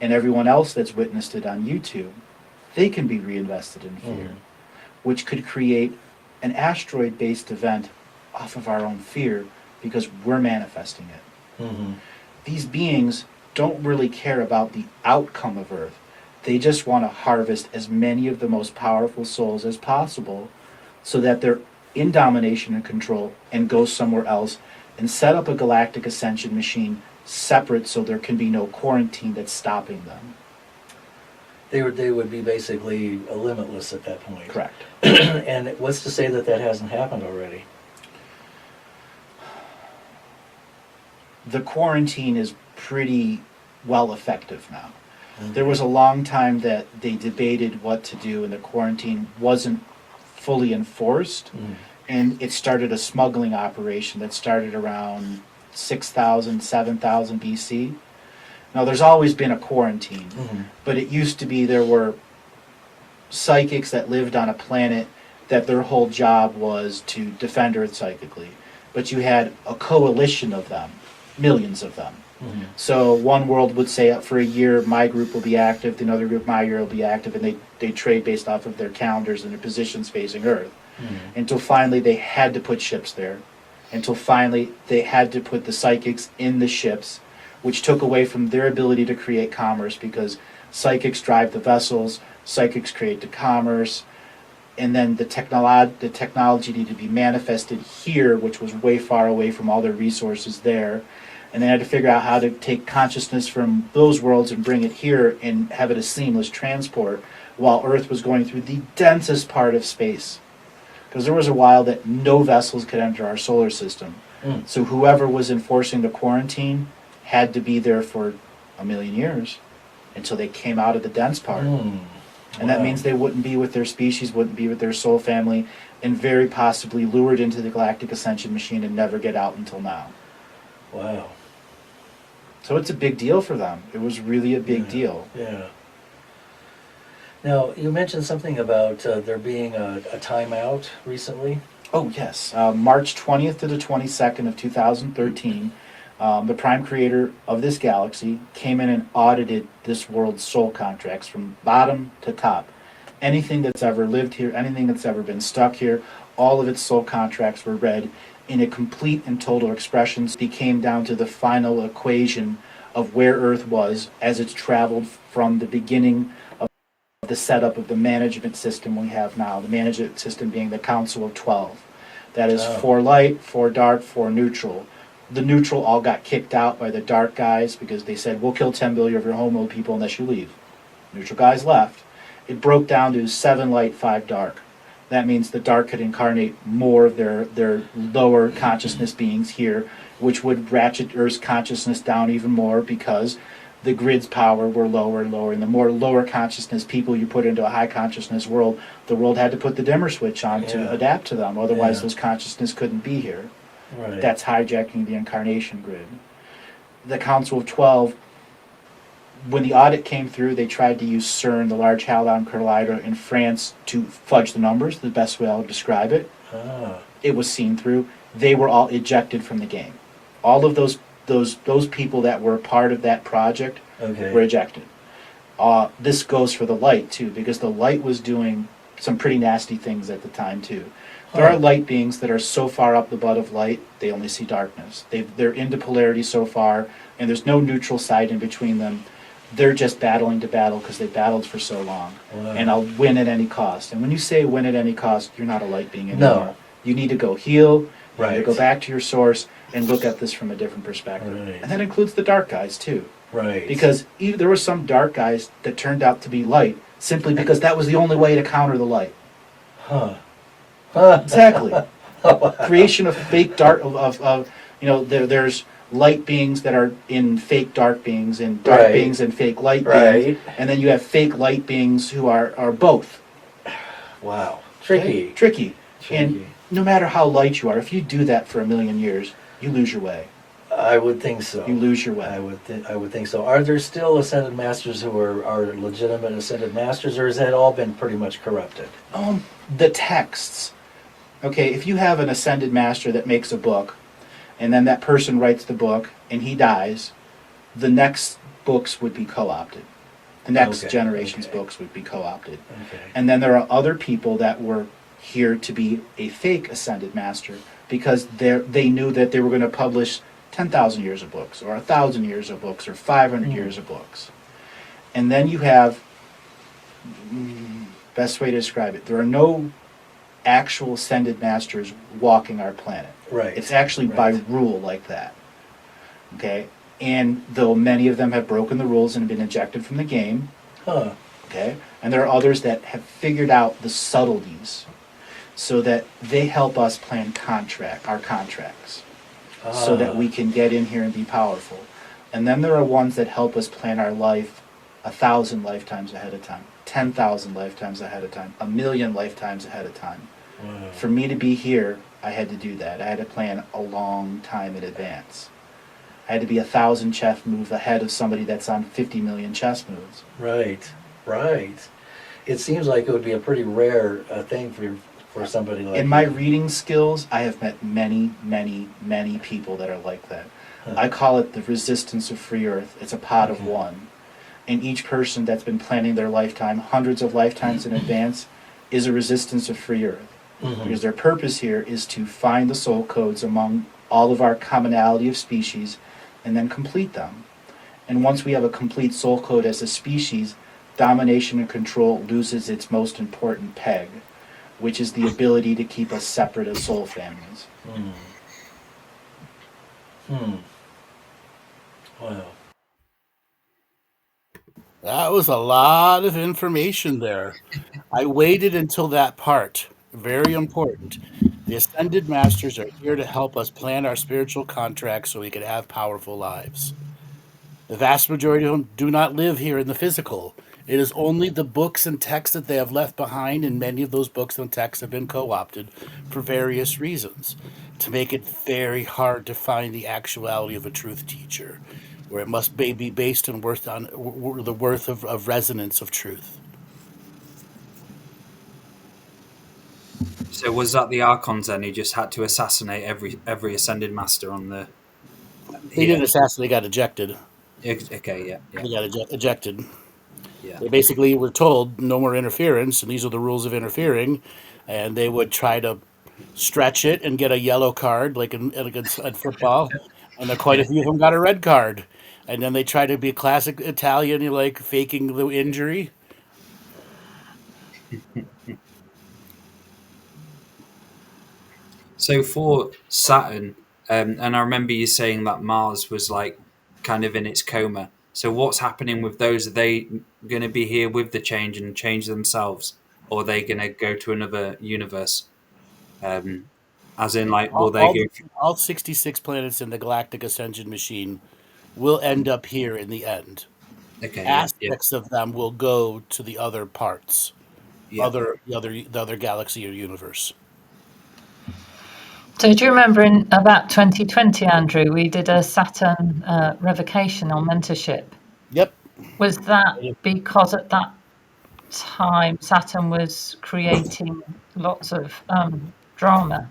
Speaker 5: And everyone else that's witnessed it on YouTube, they can be reinvested in fear, which could create an asteroid-based event off of our own fear because we're manifesting it. These beings don't really care about the outcome of Earth. They just want to harvest as many of the most powerful souls as possible so that they're in domination and control and go somewhere else and set up a galactic ascension machine separate so there can be no quarantine that's stopping them.
Speaker 4: They would be basically limitless at that point.
Speaker 5: Correct.
Speaker 4: And what's to say that hasn't happened already?
Speaker 5: The quarantine is pretty well effective now. There was a long time that they debated what to do and the quarantine wasn't fully enforced, and it started a smuggling operation that started around 6,000, 7,000 BC. Now, there's always been a quarantine, but it used to be there were psychics that lived on a planet that their whole job was to defend Earth psychically. But you had a coalition of them, millions of them. So one world would say, for a year, my group will be active, another group, my year will be active, and they trade based off of their calendars and their positions facing Earth. Until finally they had to put ships there. Until finally they had to put the psychics in the ships, which took away from their ability to create commerce because psychics drive the vessels, psychics create the commerce, and then the technology needed to be manifested here, which was way far away from all their resources there. And they had to figure out how to take consciousness from those worlds and bring it here and have it a seamless transport while Earth was going through the densest part of space. Because there was a while that no vessels could enter our solar system. So whoever was enforcing the quarantine had to be there for 1,000,000 years until they came out of the dense part. And that means they wouldn't be with their species, wouldn't be with their soul family, and very possibly lured into the Galactic Ascension machine and never get out until now.
Speaker 4: Wow.
Speaker 5: So it's a big deal for them. It was really a big deal.
Speaker 4: Yeah. Now, you mentioned something about there being a timeout recently.
Speaker 5: Oh, yes. March 20th to the 22nd of 2013, the prime creator of this galaxy came in and audited this world's soul contracts from bottom to top. Anything that's ever lived here, anything that's ever been stuck here, all of its soul contracts were read in a complete and total expression. It came down to the final equation of where Earth was as it's traveled from the beginning of the setup of the management system we have now. The management system being the Council of 12. That is 4 light, 4 dark, 4 neutral. The neutral all got kicked out by the dark guys because they said, we'll kill 10 billion of your homo people unless you leave. Neutral guys left. It broke down to 7 light, 5 dark. That means the dark could incarnate more of their lower consciousness beings here, which would ratchet Earth's consciousness down even more because the grid's power were lower and lower. And the more lower consciousness people you put into a high consciousness world, the world had to put the dimmer switch on to adapt to them. Otherwise, those consciousness couldn't be here.
Speaker 4: Right.
Speaker 5: That's hijacking the incarnation grid. The Council of 12, when the audit came through, they tried to use CERN, the Large Hadron Collider in France, to fudge the numbers, the best way I'll describe it. It was seen through. They were all ejected from the game. All of those people that were part of that project were ejected. This goes for the light, too, because the light was doing some pretty nasty things at the time, too. There are light beings that are so far up the butt of light, they only see darkness. They're into polarity so far, and there's no neutral side in between them. They're just battling to battle because they battled for so long. And I'll win at any cost. And when you say win at any cost, you're not a light being anymore.
Speaker 4: No.
Speaker 5: You need to go heal, you need to go
Speaker 4: Right.
Speaker 5: back to your source, and look at this from a different perspective.
Speaker 4: Right.
Speaker 5: And that includes the dark guys, too.
Speaker 4: Right.
Speaker 5: Because there were some dark guys that turned out to be light simply because that was the only way to counter the light. Exactly. Creation of fake dark there's light beings that are in fake dark beings and dark
Speaker 4: Right.
Speaker 5: beings and fake light
Speaker 4: Right.
Speaker 5: beings, and then you have fake light beings who are both.
Speaker 4: Wow. Tricky.
Speaker 5: Tricky.
Speaker 4: Tricky.
Speaker 5: And no matter how light you are, if you do that for 1,000,000 years, you lose your way.
Speaker 4: I would think so.
Speaker 5: You lose your way.
Speaker 4: I would think so. Are there still ascended masters who are legitimate ascended masters, or has that all been pretty much corrupted?
Speaker 5: The texts. Okay, if you have an ascended master that makes a book, and then that person writes the book, and he dies, the next books would be co-opted. The next
Speaker 4: Okay,
Speaker 5: generation's
Speaker 4: okay.
Speaker 5: books would be co-opted.
Speaker 4: Okay.
Speaker 5: And then there are other people that were here to be a fake ascended master because they knew that they were going to publish 10,000 years of books, or 1,000 years of books, or 500 years of books. And then you have, best way to describe it, there are no actual ascended masters walking our planet.
Speaker 4: Right.
Speaker 5: It's actually by
Speaker 4: Right.
Speaker 5: rule like that. Okay? And though many of them have broken the rules and been ejected from the game, okay? And there are others that have figured out the subtleties so that they help us plan our contracts. So that we can get in here and be powerful. And then there are ones that help us plan our life 1,000 lifetimes ahead of time, 10,000 lifetimes ahead of time, 1,000,000 lifetimes ahead of time.
Speaker 4: Wow.
Speaker 5: For me to be here, I had to do that. I had to plan a long time in advance. I had to be 1,000 chess moves ahead of somebody that's on 50 million chess moves.
Speaker 4: Right. Right. It seems like it would be a pretty rare thing for somebody like
Speaker 5: In my
Speaker 4: you.
Speaker 5: reading skills, I have met many, many, many people that are like that. I call it the resistance of free earth. It's a pot of one. And each person that's been planning their lifetime, hundreds of lifetimes in advance, is a resistance of free earth. Because their purpose here is to find the soul codes among all of our commonality of species and then complete them. And once we have a complete soul code as a species, domination and control loses its most important peg, which is the ability to keep us separate as soul families.
Speaker 4: Wow.
Speaker 1: That was a lot of information there. I waited until that part. Very important. The Ascended Masters are here to help us plan our spiritual contracts so we can have powerful lives. The vast majority of them do not live here in the physical. It is only the books and texts that they have left behind, and many of those books and texts have been co-opted for various reasons, to make it very hard to find the actuality of a truth teacher, where it must be based on the worth of resonance of truth.
Speaker 3: So was that the Archons then who just had to assassinate every ascended master on the?
Speaker 1: They didn't assassinate; they got ejected.
Speaker 3: Okay, yeah.
Speaker 1: They got ejected.
Speaker 3: Yeah.
Speaker 1: They basically were told no more interference, and these are the rules of interfering, and they would try to stretch it and get a yellow card, like in football, and then quite a few of them got a red card, and then they try to be classic Italian, like faking the injury.
Speaker 3: So for Saturn, and I remember you saying that Mars was like kind of in its coma. So what's happening with those? Are they going to be here with the change and change themselves, or are they going to go to another universe? As in, like, will
Speaker 1: All,
Speaker 3: they
Speaker 1: all,
Speaker 3: go?
Speaker 1: all 66 planets in the Galactic Ascension machine will end up here in the end.
Speaker 3: Okay, yeah, yeah,
Speaker 1: Aspects of them will go to the other parts,
Speaker 3: yeah.
Speaker 1: the other galaxy or universe.
Speaker 2: So do you remember in about 2020, Andrew, we did a Saturn revocation on mentorship?
Speaker 1: Yep.
Speaker 2: Was that because at that time Saturn was creating lots of drama?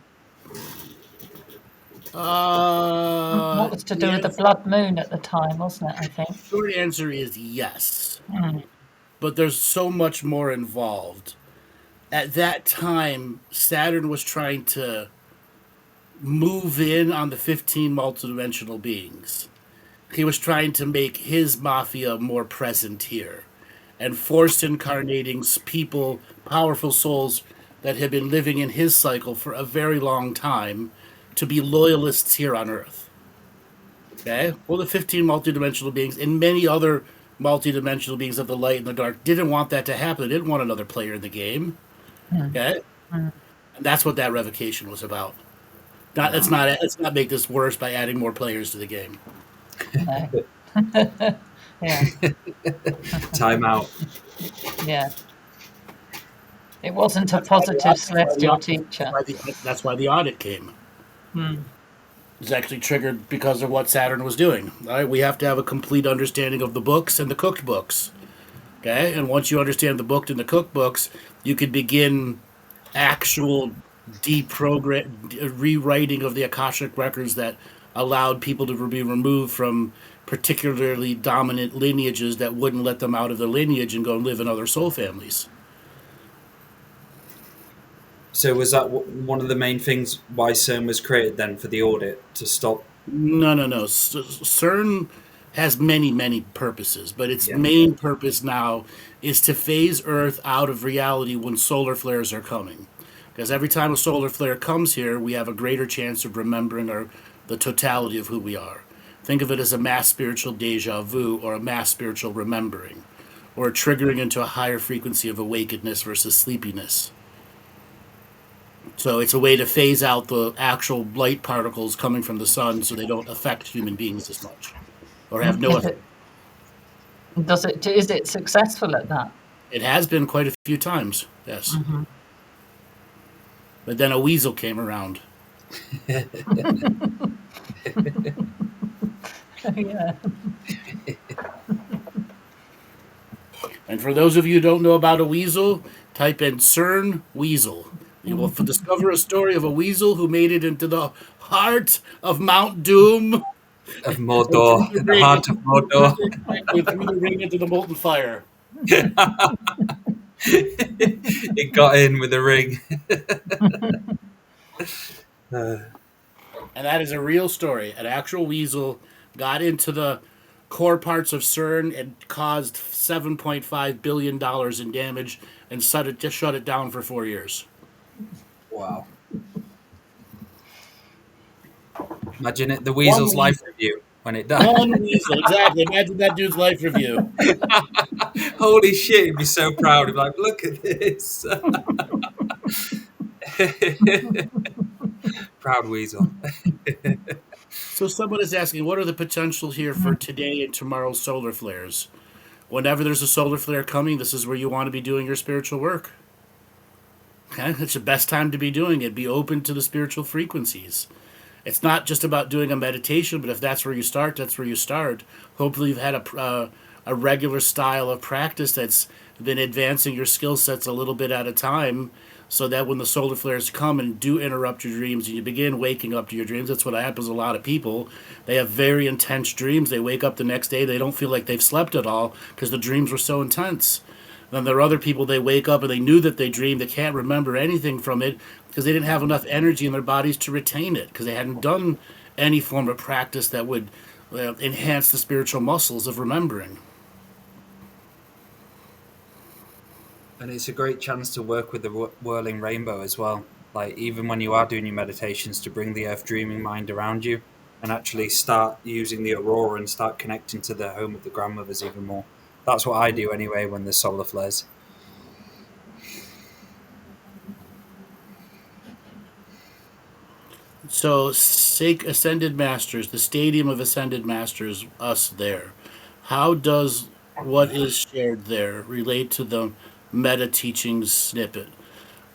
Speaker 2: What was to do
Speaker 1: The
Speaker 2: with the
Speaker 1: answer,
Speaker 2: blood moon at the time, wasn't it, I think?
Speaker 1: short answer is yes,
Speaker 2: Mm.
Speaker 1: but there's so much more involved. At that time, Saturn was trying to move in on the 15 multidimensional beings. He was trying to make his mafia more present here and forced incarnating people, powerful souls that had been living in his cycle for a very long time to be loyalists here on Earth. Okay? Well, the 15 multidimensional beings and many other multidimensional beings of the light and the dark didn't want that to happen. They didn't want another player in the game. Okay? And that's what that revocation was about. Let's not make this worse by adding more players to the game.
Speaker 2: No. Yeah,
Speaker 3: Time out.
Speaker 2: yeah. It wasn't a positive celestial teacher.
Speaker 1: That's why the audit came.
Speaker 2: Hmm.
Speaker 1: It's actually triggered because of what Saturn was doing. All right, we have to have a complete understanding of the books and the cooked books. Okay, and once you understand the book and the cookbooks, you can begin actual rewriting of the Akashic records that allowed people to be removed from particularly dominant lineages that wouldn't let them out of the lineage and go and live in other soul families.
Speaker 3: So was that one of the main things why CERN was created then, for the audit to stop?
Speaker 1: No. CERN has many purposes, but its
Speaker 3: Yeah.
Speaker 1: main purpose now is to phase Earth out of reality when solar flares are coming. Because every time a solar flare comes here, we have a greater chance of remembering the totality of who we are. Think of it as a mass spiritual deja vu or a mass spiritual remembering, or triggering into a higher frequency of awakenedness versus sleepiness. So it's a way to phase out the actual light particles coming from the sun so they don't affect human beings as much or have no effect.
Speaker 2: Is it successful at that?
Speaker 1: It has been quite a few times, yes.
Speaker 2: Mm-hmm.
Speaker 1: But then a weasel came around.
Speaker 2: Yeah.
Speaker 1: And for those of you who don't know about a weasel, type in CERN weasel. You will discover a story of a weasel who made it into the heart of Mount Doom.
Speaker 3: Of Mordor, the heart of Mordor.
Speaker 1: Through the ring into the molten fire.
Speaker 3: It got in with a ring.
Speaker 1: And that is a real story. An actual weasel got into the core parts of CERN and caused $7.5 billion in damage and shut it down for 4 years.
Speaker 3: Wow. Imagine it, the weasel's life review when it died.
Speaker 1: One weasel, exactly. Imagine that dude's life review.
Speaker 3: Holy shit, he'd be so proud. He'd be like, look at this. Proud weasel.
Speaker 1: So someone is asking, what are the potential here for today and tomorrow's solar flares? Whenever there's a solar flare coming, this is where you want to be doing your spiritual work. Okay? It's the best time to be doing it. Be open to the spiritual frequencies. It's not just about doing a meditation, but if that's where you start, that's where you start. Hopefully you've had a regular style of practice that's been advancing your skill sets a little bit at a time, so that when the solar flares come and do interrupt your dreams and you begin waking up to your dreams, that's what happens to a lot of people. They have very intense dreams. They wake up the next day, they don't feel like they've slept at all because the dreams were so intense. Then there are other people, they wake up and they knew that they dreamed, they can't remember anything from it because they didn't have enough energy in their bodies to retain it, because they hadn't done any form of practice that would enhance the spiritual muscles of remembering.
Speaker 3: And it's a great chance to work with the whirling rainbow as well. Like, even when you are doing your meditations, to bring the earth dreaming mind around you and actually start using the aurora and start connecting to the home of the grandmothers even more. That's what I do anyway when there's solar flares.
Speaker 1: So, Sake Ascended Masters, the Stadium of Ascended Masters, us there. How does what is shared there relate to the meta teachings snippet?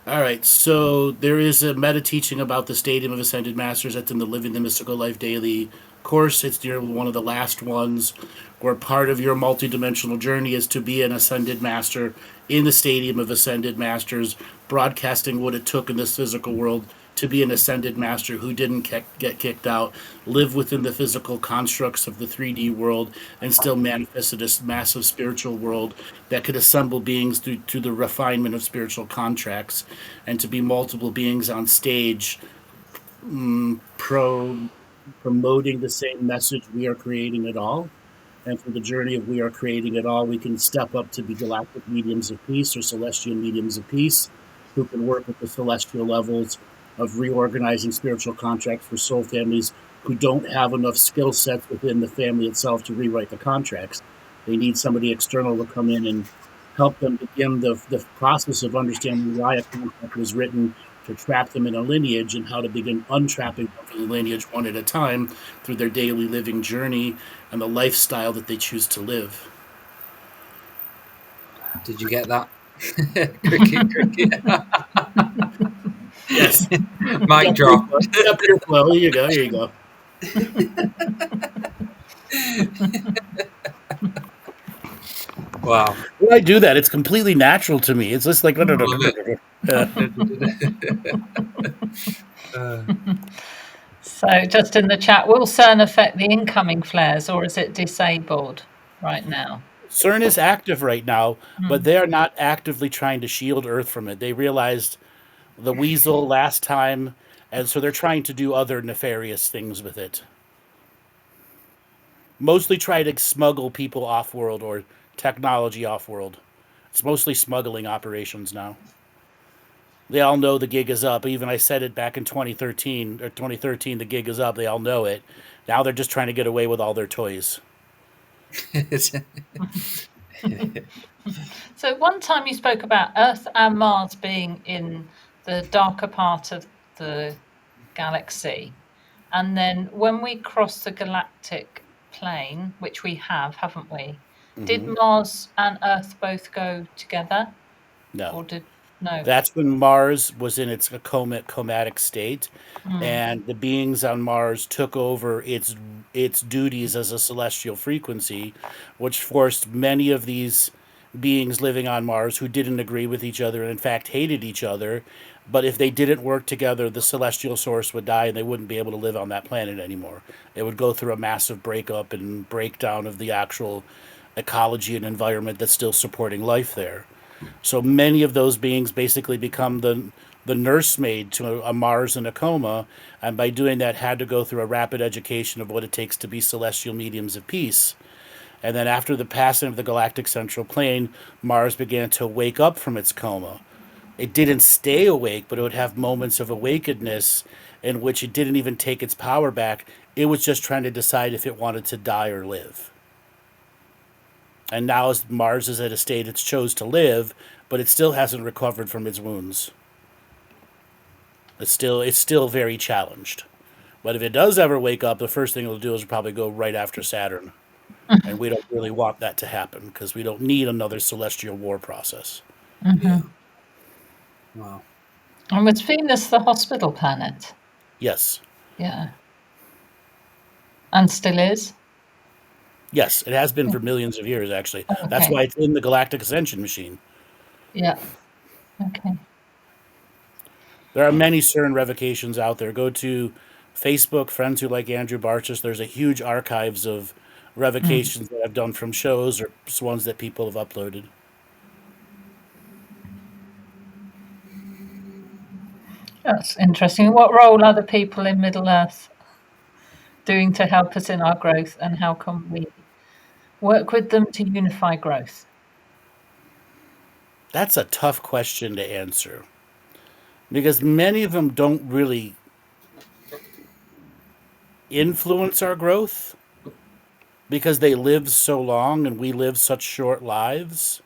Speaker 1: All right, so there is a meta teaching about the Stadium of Ascended Masters that's in the Living the Mystical Life Daily course. It's near one of the last ones where part of your multidimensional journey is to be an Ascended Master in the Stadium of Ascended Masters, broadcasting what it took in this physical world to be an Ascended Master who didn't get kicked out, live within the physical constructs of the 3D world, and still manifested this massive spiritual world that could assemble beings through the refinement of spiritual contracts, and to be multiple beings on stage promoting the same message, we are creating it all. And for the journey of we are creating it all, we can step up to be galactic mediums of peace or celestial mediums of peace who can work with the celestial levels of reorganizing spiritual contracts for soul families who don't have enough skill sets within the family itself to rewrite the contracts. They need somebody external to come in and help them begin the process of understanding why a contract was written to trap them in a lineage and how to begin untrapping them from the lineage one at a time through their daily living journey and the lifestyle that they choose to live.
Speaker 3: Did you get that? cricket.
Speaker 1: Yes.
Speaker 3: Mic drop.
Speaker 1: Up your flow. Here you go. Here you go.
Speaker 3: Wow.
Speaker 1: When I do that, it's completely natural to me. It's just like
Speaker 2: So, just in the chat, will CERN affect the incoming flares, or is it disabled right now?
Speaker 1: CERN is active right now, but they are not actively trying to shield Earth from it. They realized the weasel last time, and so they're trying to do other nefarious things with it. Mostly try to smuggle people off-world or technology off-world. It's mostly smuggling operations now. They all know the gig is up. Even I said it back in 2013, the gig is up. They all know it. Now they're just trying to get away with all their toys.
Speaker 2: So, one time you spoke about Earth and Mars being in the darker part of the galaxy. And then when we cross the galactic plane, which we have, haven't we? Did Mars and Earth both go together?
Speaker 1: No.
Speaker 2: Or did no?
Speaker 1: That's when Mars was in its comatic state, and the beings on Mars took over its duties as a celestial frequency, which forced many of these beings living on Mars who didn't agree with each other and in fact hated each other. But if they didn't work together, the celestial source would die and they wouldn't be able to live on that planet anymore. It would go through a massive breakup and breakdown of the actual ecology and environment that's still supporting life there. So many of those beings basically become the nursemaid to a Mars in a coma, and by doing that had to go through a rapid education of what it takes to be celestial mediums of peace. And then after the passing of the galactic central plane, Mars began to wake up from its coma. It didn't stay awake, but it would have moments of awakenedness in which it didn't even take its power back. It was just trying to decide if it wanted to die or live. And now as Mars is at a state it's chose to live, but it still hasn't recovered from its wounds. It's still very challenged. But if it does ever wake up, the first thing it'll do is probably go right after Saturn. And we don't really want that to happen because we don't need another celestial war process.
Speaker 3: Yeah. Wow.
Speaker 2: And was Venus the hospital planet?
Speaker 1: Yes.
Speaker 2: Yeah. And still is?
Speaker 1: Yes, it has been for millions of years, actually.
Speaker 2: Okay.
Speaker 1: That's why it's in the Galactic Ascension machine.
Speaker 2: Yeah. Okay.
Speaker 1: There are many CERN revocations out there. Go to Facebook, Friends Who Like Andrew Bartzis. There's a huge archives of revocations that I've done from shows or ones that people have uploaded.
Speaker 2: That's interesting. What role are the people in Middle Earth doing to help us in our growth, and how can we work with them to unify growth?
Speaker 1: That's a tough question to answer because many of them don't really influence our growth because they live so long and we live such short lives.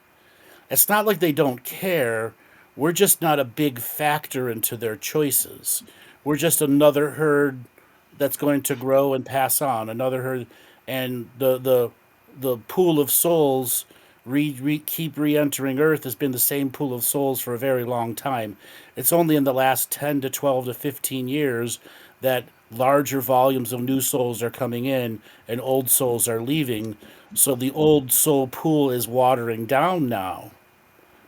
Speaker 1: It's not like they don't care. We're just not a big factor into their choices. We're just another herd that's going to grow and pass on. Another herd, and the pool of souls keep re-entering Earth has been the same pool of souls for a very long time. It's only in the last 10 to 12 to 15 years that larger volumes of new souls are coming in and old souls are leaving. So the old soul pool is watering down now.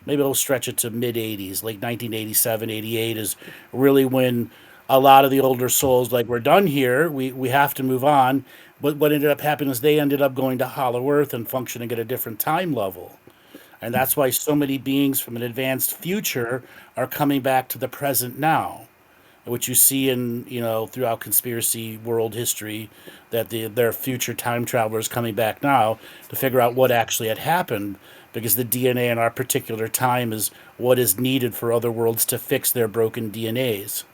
Speaker 1: Maybe it'll stretch it to mid 80s, like 1987, 88 is really when a lot of the older souls, like, we're done here, we have to move on. But what ended up happening is they ended up going to Hollow Earth and functioning at a different time level. And that's why so many beings from an advanced future are coming back to the present now, which you see in, throughout conspiracy world history, that their future time travelers coming back now to figure out what actually had happened, because the DNA in our particular time is what is needed for other worlds to fix their broken DNAs.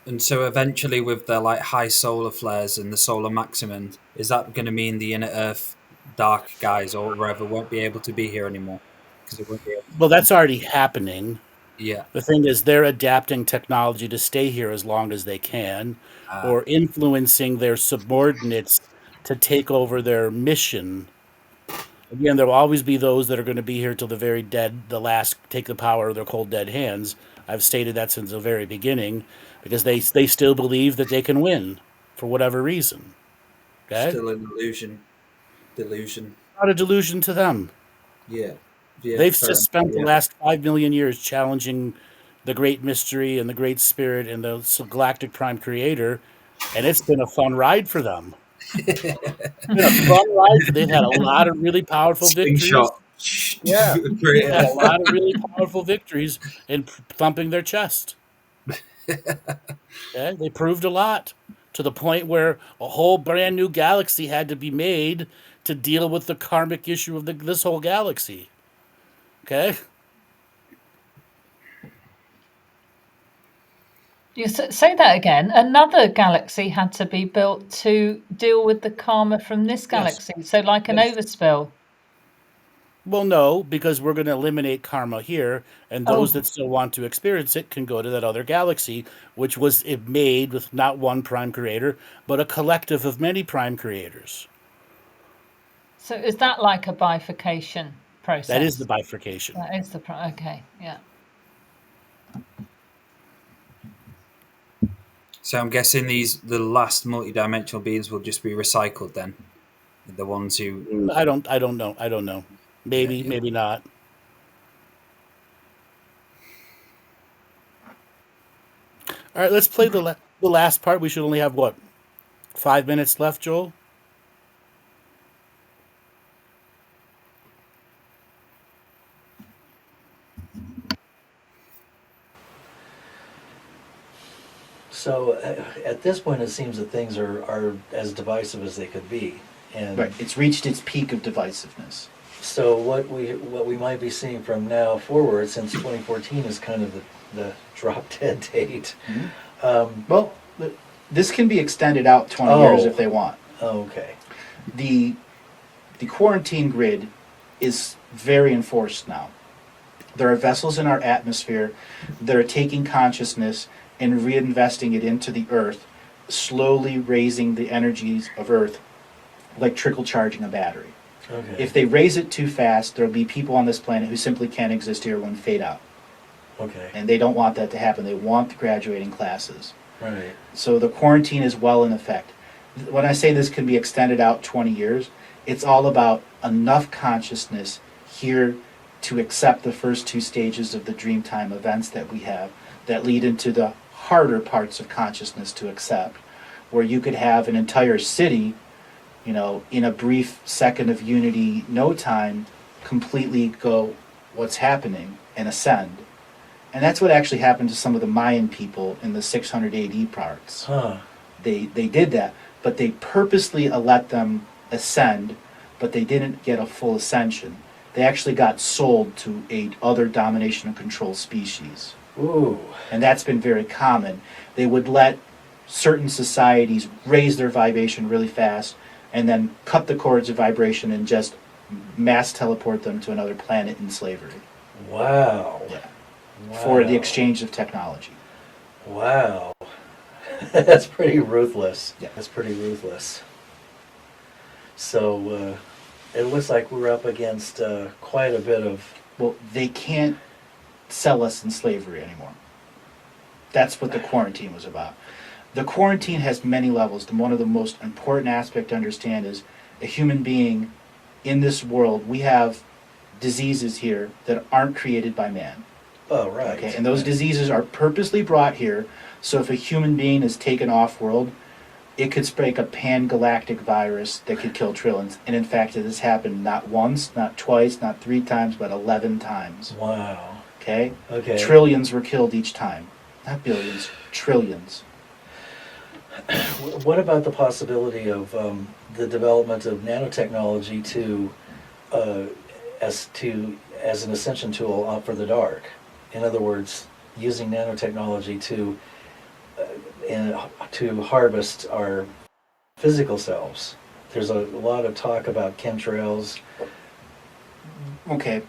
Speaker 3: And so eventually, with the like high solar flares and the solar maximum, is that going to mean the inner Earth dark guys or whatever won't be able to be here anymore? Because it won't be able
Speaker 1: Well, that's already happening.
Speaker 3: Yeah.
Speaker 1: The thing is, they're adapting technology to stay here as long as they can,
Speaker 3: Uh,
Speaker 1: or influencing their subordinates to take over their mission. Again, there will always be those that are going to be here till the very dead, the last take the power of their cold dead hands. I've stated that since the very beginning, because they still believe that they can win for whatever reason. Okay,
Speaker 3: Still an illusion. Delusion.
Speaker 1: not a delusion to them.
Speaker 3: Yeah. Yeah.
Speaker 1: They've
Speaker 3: Fair
Speaker 1: just
Speaker 3: enough.
Speaker 1: spent the
Speaker 3: Yeah.
Speaker 1: last 5 million years challenging the great mystery and the great spirit and the galactic prime creator, and it's been a fun ride for them. It's been a fun ride for. They've had a lot of really powerful victories.
Speaker 3: Slingshot.
Speaker 1: Yeah, they've
Speaker 3: Great.
Speaker 1: had a lot of really powerful victories in thumping their chest. Okay? They proved a lot to the point where a whole brand new galaxy had to be made to deal with the karmic issue of this whole galaxy. Okay?
Speaker 2: You say that again. Another galaxy had to be built to deal with the karma from this
Speaker 1: Yes.
Speaker 2: galaxy. So, like an
Speaker 1: Yes.
Speaker 2: overspill.
Speaker 1: Well, no, because we're going to eliminate karma here, and those
Speaker 2: Oh,
Speaker 1: that still want to experience it can go to that other galaxy, which was made with not one prime creator, but a collective of many prime creators.
Speaker 2: so is that like a bifurcation process?
Speaker 1: That is the bifurcation.
Speaker 2: That is the okay, yeah.
Speaker 3: So I'm guessing the last multi-dimensional beings will just be recycled then, the ones who.
Speaker 1: I don't know. Maybe,
Speaker 3: Yeah.
Speaker 1: maybe not. All right, let's play the last part. We should only have, what, 5 minutes left, Joel?
Speaker 4: So at this point, it seems that things are as divisive as they could be, and
Speaker 5: Right. It's reached its peak of divisiveness.
Speaker 4: so what we might be seeing from now forward, since 2014 is kind of the drop dead date.
Speaker 5: Well, this can be extended out 20 years if they want.
Speaker 4: Okay.
Speaker 5: The quarantine grid is very enforced now. There are vessels in our atmosphere that are taking consciousness and reinvesting it into the earth, slowly raising the energies of earth like trickle charging a battery.
Speaker 4: Okay.
Speaker 5: If they raise it too fast, there'll be people on this planet who simply can't exist here when fade out.
Speaker 4: Okay.
Speaker 5: And they don't want that to happen. They want the graduating classes.
Speaker 4: Right.
Speaker 5: So the quarantine is well in effect. When I say this can be extended out 20 years, it's all about enough consciousness here to accept the first two stages of the Dreamtime events that we have that lead into the harder parts of consciousness to accept, where you could have an entire city, in a brief second of unity, no time, completely go, what's happening, and ascend. And that's what actually happened to some of the Mayan people in the 600 AD parts.
Speaker 4: Huh.
Speaker 5: They did that, but they purposely let them ascend but they didn't get a full ascension. They actually got sold to a other domination and control species.
Speaker 4: Ooh.
Speaker 5: And that's been very common. They would let certain societies raise their vibration really fast and then cut the cords of vibration and just mass teleport them to another planet in slavery.
Speaker 4: Wow.
Speaker 5: Yeah.
Speaker 4: Wow.
Speaker 5: For the exchange of technology.
Speaker 4: Wow. That's pretty ruthless.
Speaker 5: Yeah.
Speaker 4: That's pretty ruthless. So it looks like we're up against quite a bit of...
Speaker 5: Well, they can't sell us in slavery anymore. That's what the quarantine was about. The quarantine has many levels. One of the most important aspects to understand is a human being in this world, we have diseases here that aren't created by man.
Speaker 4: Oh, right.
Speaker 5: Okay, and those diseases are purposely brought here, so if a human being is taken off-world, it could spread a pan-galactic virus that could kill trillions. And in fact, it has happened not once, not twice, not 3 times, but 11 times.
Speaker 4: Wow.
Speaker 5: Okay?
Speaker 4: Okay.
Speaker 5: Trillions were killed each time. Not billions, trillions.
Speaker 4: What about the possibility of the development of nanotechnology as an ascension tool for the dark? In other words, using nanotechnology to harvest our physical selves. There's a lot of talk about chemtrails.
Speaker 5: Okay.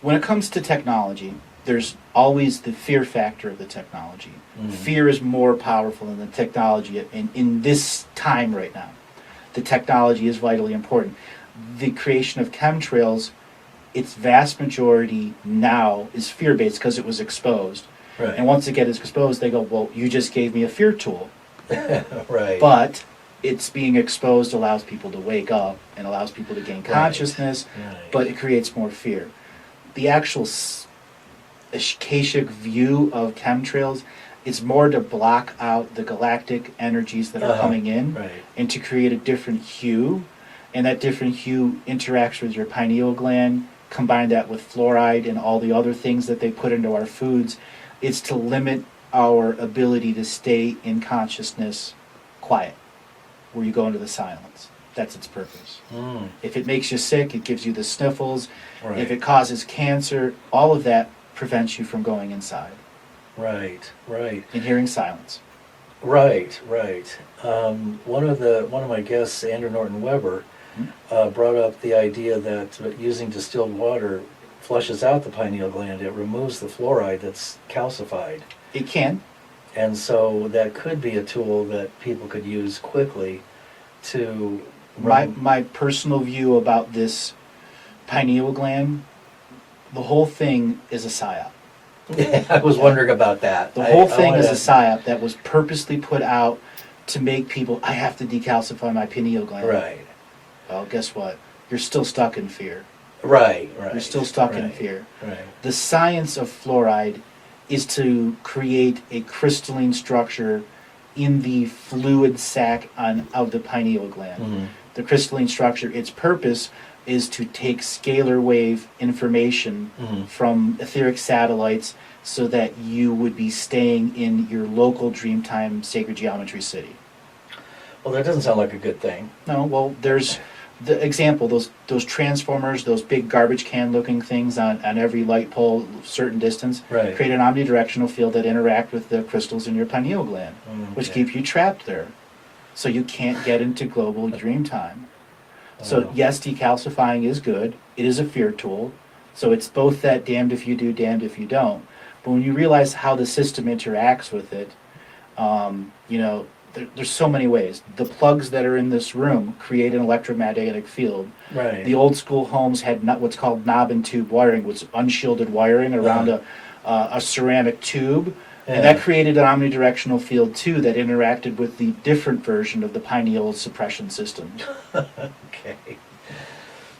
Speaker 5: When it comes to technology, there's always the fear factor of the technology.
Speaker 4: Mm.
Speaker 5: Fear is more powerful than the technology in this time right now. The technology is vitally important. The creation of chemtrails, its vast majority now is fear-based because it was exposed.
Speaker 4: Right.
Speaker 5: And once it gets exposed, they go, well, you just gave me a fear tool.
Speaker 4: Right.
Speaker 5: But it's being exposed allows people to wake up and allows people to gain consciousness,
Speaker 4: Right.
Speaker 5: but it creates more fear. The actual Akashic view of chemtrails is more to block out the galactic energies that are coming in
Speaker 4: Right.
Speaker 5: and to create a different hue. And that different hue interacts with your pineal gland. Combine that with fluoride and all the other things that they put into our foods. It's to limit our ability to stay in consciousness quiet, where you go into the silence. That's its purpose.
Speaker 4: Mm.
Speaker 5: If it makes you sick, it gives you the sniffles.
Speaker 4: Right.
Speaker 5: If it causes cancer, all of that prevents you from going inside
Speaker 4: Right. Right.
Speaker 5: and hearing silence.
Speaker 4: Right. Right. One of my guests, Andrew Norton Weber, brought up the idea that using distilled water flushes out the pineal gland. It removes the fluoride that's calcified.
Speaker 5: It can.
Speaker 4: And so that could be a tool that people could use quickly to...
Speaker 5: My personal view about this pineal gland, the whole thing is a psyop.
Speaker 4: I was wondering about that.
Speaker 5: The whole thing is a psyop that was purposely put out to make people, I have to decalcify my pineal gland.
Speaker 4: Right.
Speaker 5: Well, guess what? You're still stuck in fear.
Speaker 4: Right. Right.
Speaker 5: You're still stuck in
Speaker 4: Right.
Speaker 5: fear.
Speaker 4: Right.
Speaker 5: The science of fluoride is to create a crystalline structure in the fluid sac of the pineal gland.
Speaker 4: Mm-hmm.
Speaker 5: The crystalline structure, its purpose is to take scalar wave information
Speaker 4: Mhm.
Speaker 5: from etheric satellites so that you would be staying in your local Dreamtime Sacred Geometry City.
Speaker 4: Well, that doesn't sound like a good thing.
Speaker 5: No, well, there's the example, those transformers, those big garbage can looking things on every light pole, certain distance,
Speaker 4: Right.
Speaker 5: create an omnidirectional field that interact with the crystals in your pineal gland, which
Speaker 4: Okay.
Speaker 5: keep you trapped there. So you can't get into global dream time. So
Speaker 4: Oh.
Speaker 5: yes, decalcifying is good. It is a fear tool. So it's both that damned if you do, damned if you don't. But when you realize how the system interacts with it, there's so many ways. The plugs that are in this room create an electromagnetic field.
Speaker 4: Right.
Speaker 5: The old school homes had what's called knob and tube wiring, which is unshielded wiring around a ceramic tube. And that created an omnidirectional field too that interacted with the different version of the pineal suppression system.
Speaker 4: Okay.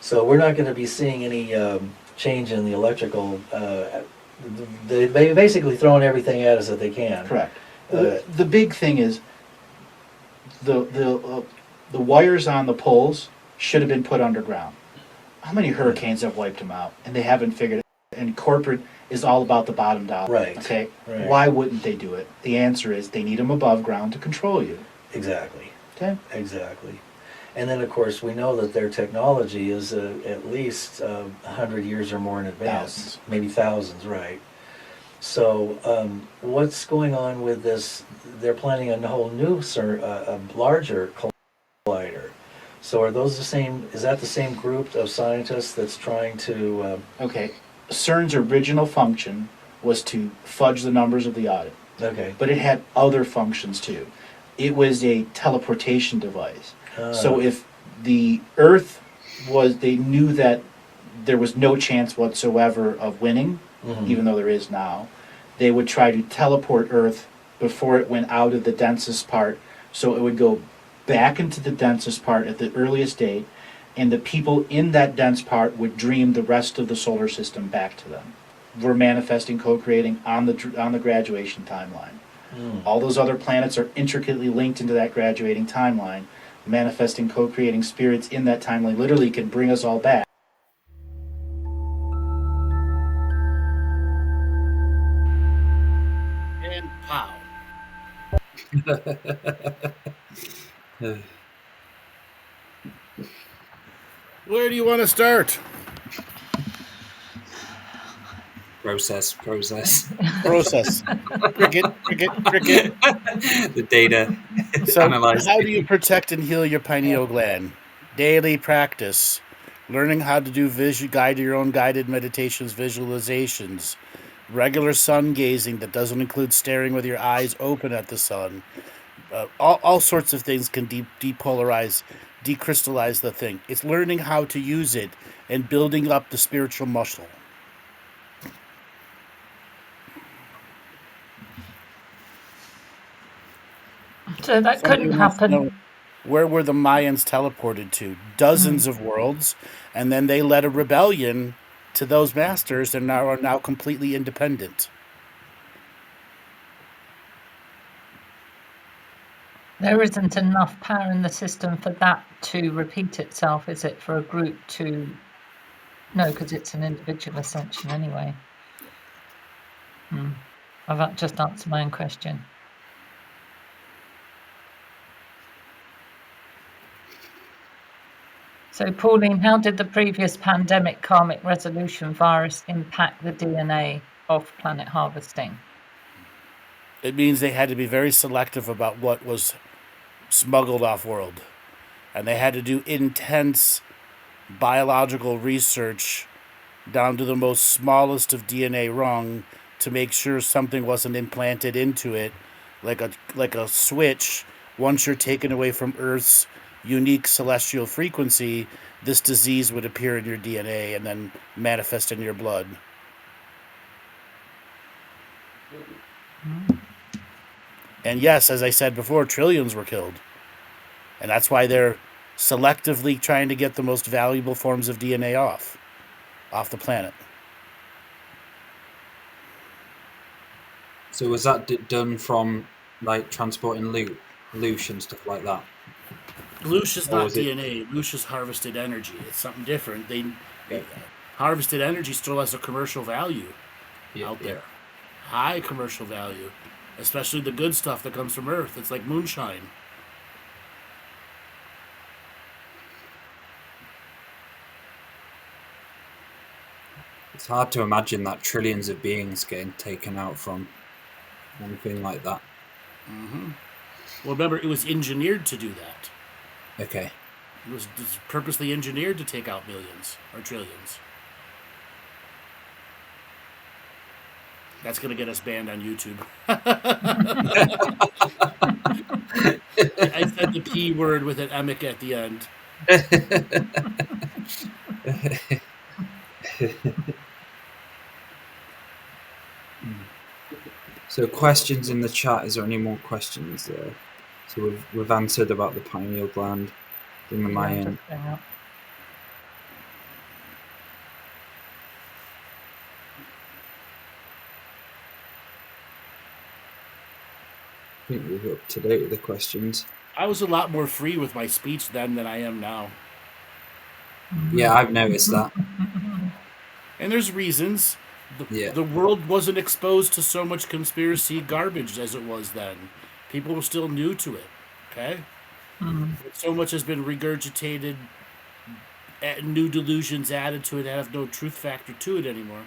Speaker 4: So we're not going to be seeing any change in the electrical. They basically throwing everything at us that they can.
Speaker 5: Correct. The big thing is the wires on the poles should have been put underground. How many hurricanes have wiped them out, and they haven't figured it? And corporate is all about the bottom dollar.
Speaker 4: Right.
Speaker 5: Okay.
Speaker 4: Right.
Speaker 5: Why wouldn't they do it? The answer is they need them above ground to control you.
Speaker 4: Exactly.
Speaker 5: Okay.
Speaker 4: Exactly. And then, of course, we know that their technology is at least 100 years or more in advance.
Speaker 5: Thousands.
Speaker 4: Maybe thousands, right? So what's going on with this? They're planning a whole new, a larger collider. So are those the same, is that the same group of scientists that's trying to...
Speaker 5: Okay, CERN's original function was to fudge the numbers of the audit,
Speaker 4: okay.
Speaker 5: but it had other functions too. It was a teleportation device. So if the Earth was, they knew that there was no chance whatsoever of winning, even though there is now, they would try to teleport Earth before it went out of the densest part, so it would go back into the densest part at the earliest date, and the people in that dense part would dream the rest of the solar system back to them. We're manifesting, co-creating on the graduation timeline. All those other planets are intricately linked into that graduating timeline. Manifesting, co-creating spirits in that timeline literally can bring us all back.
Speaker 1: And pow. Where do you want to start?
Speaker 3: Process.
Speaker 1: Process. Cricket.
Speaker 3: The data.
Speaker 1: So,
Speaker 3: Analyze.
Speaker 1: how do you protect and heal your pineal gland? Daily practice. Learning how to do your own guided meditations, visualizations. Regular sun gazing that doesn't include staring with your eyes open at the sun. All sorts of things can depolarize, decrystallize the thing. It's learning how to use it and building up the spiritual muscle.
Speaker 2: So that couldn't happen.
Speaker 1: Where were the Mayans teleported to? Dozens of worlds, and then they led a rebellion to those masters and are now completely independent.
Speaker 2: There isn't enough power in the system for that to repeat itself, is it, for a group to... No, because it's an individual ascension anyway. I've just answered my own question. So, Pauline, how did the previous pandemic karmic resolution virus impact the DNA of planet harvesting?
Speaker 1: It means they had to be very selective about what was smuggled off-world. And they had to do intense biological research down to the most smallest of DNA rung to make sure something wasn't implanted into it, like a switch. Once you're taken away from Earth's unique celestial frequency, this disease would appear in your DNA and then manifest in your blood. And yes, as I said before, trillions were killed. And that's why they're selectively trying to get the most valuable forms of DNA off the planet.
Speaker 3: So was that done from like transporting loosh and stuff like that?
Speaker 1: Loosh is not DNA. Loosh is harvested energy. It's something different. Harvested energy still has a commercial value out there. High commercial value. Especially the good stuff that comes from Earth. It's like moonshine.
Speaker 3: It's hard to imagine that trillions of beings getting taken out from anything like that.
Speaker 1: Well, remember, it was engineered to do that.
Speaker 3: Okay.
Speaker 1: It was purposely engineered to take out millions or trillions. That's going to get us banned on YouTube. I said the P word with an emic at the end.
Speaker 3: So questions in the chat. Is there any more questions there? So we've answered about the pineal gland, the Mayan. I think we're up to date with the questions.
Speaker 1: I was a lot more free with my speech then than I am now.
Speaker 3: Yeah, I've noticed that.
Speaker 1: And there's reasons.
Speaker 3: Yeah.
Speaker 1: The world wasn't exposed to so much conspiracy garbage as it was then. People were still new to it. Okay? So much has been regurgitated, new delusions added to it that have no truth factor to it anymore.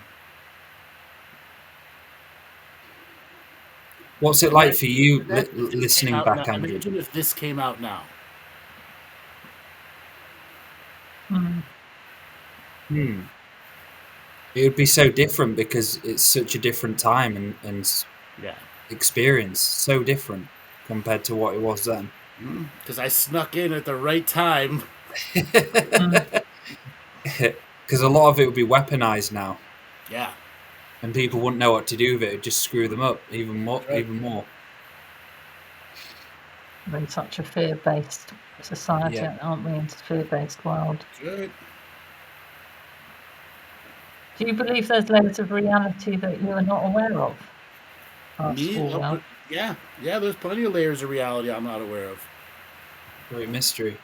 Speaker 3: What's it like for you
Speaker 1: Imagine if this
Speaker 3: listening
Speaker 1: came out
Speaker 3: back,
Speaker 1: now.
Speaker 3: Andrew?
Speaker 1: Imagine if this came out now.
Speaker 3: It would be so different because it's such a different time and
Speaker 1: Yeah.
Speaker 3: experience, so different compared to what it was then.
Speaker 1: Because I snuck in at the right time.
Speaker 3: Because a lot of it would be weaponized now,
Speaker 1: Yeah.
Speaker 3: and people wouldn't know what to do with it. It'd just screw them up even more.
Speaker 1: Right.
Speaker 3: Even more.
Speaker 2: We're in such a fear-based society,
Speaker 3: Yeah.
Speaker 2: aren't we? In a fear-based world.
Speaker 1: Good.
Speaker 2: Do you believe there's layers of reality that you are not aware of?
Speaker 1: Yeah. There's plenty of layers of reality I'm not aware of.
Speaker 3: Great mystery.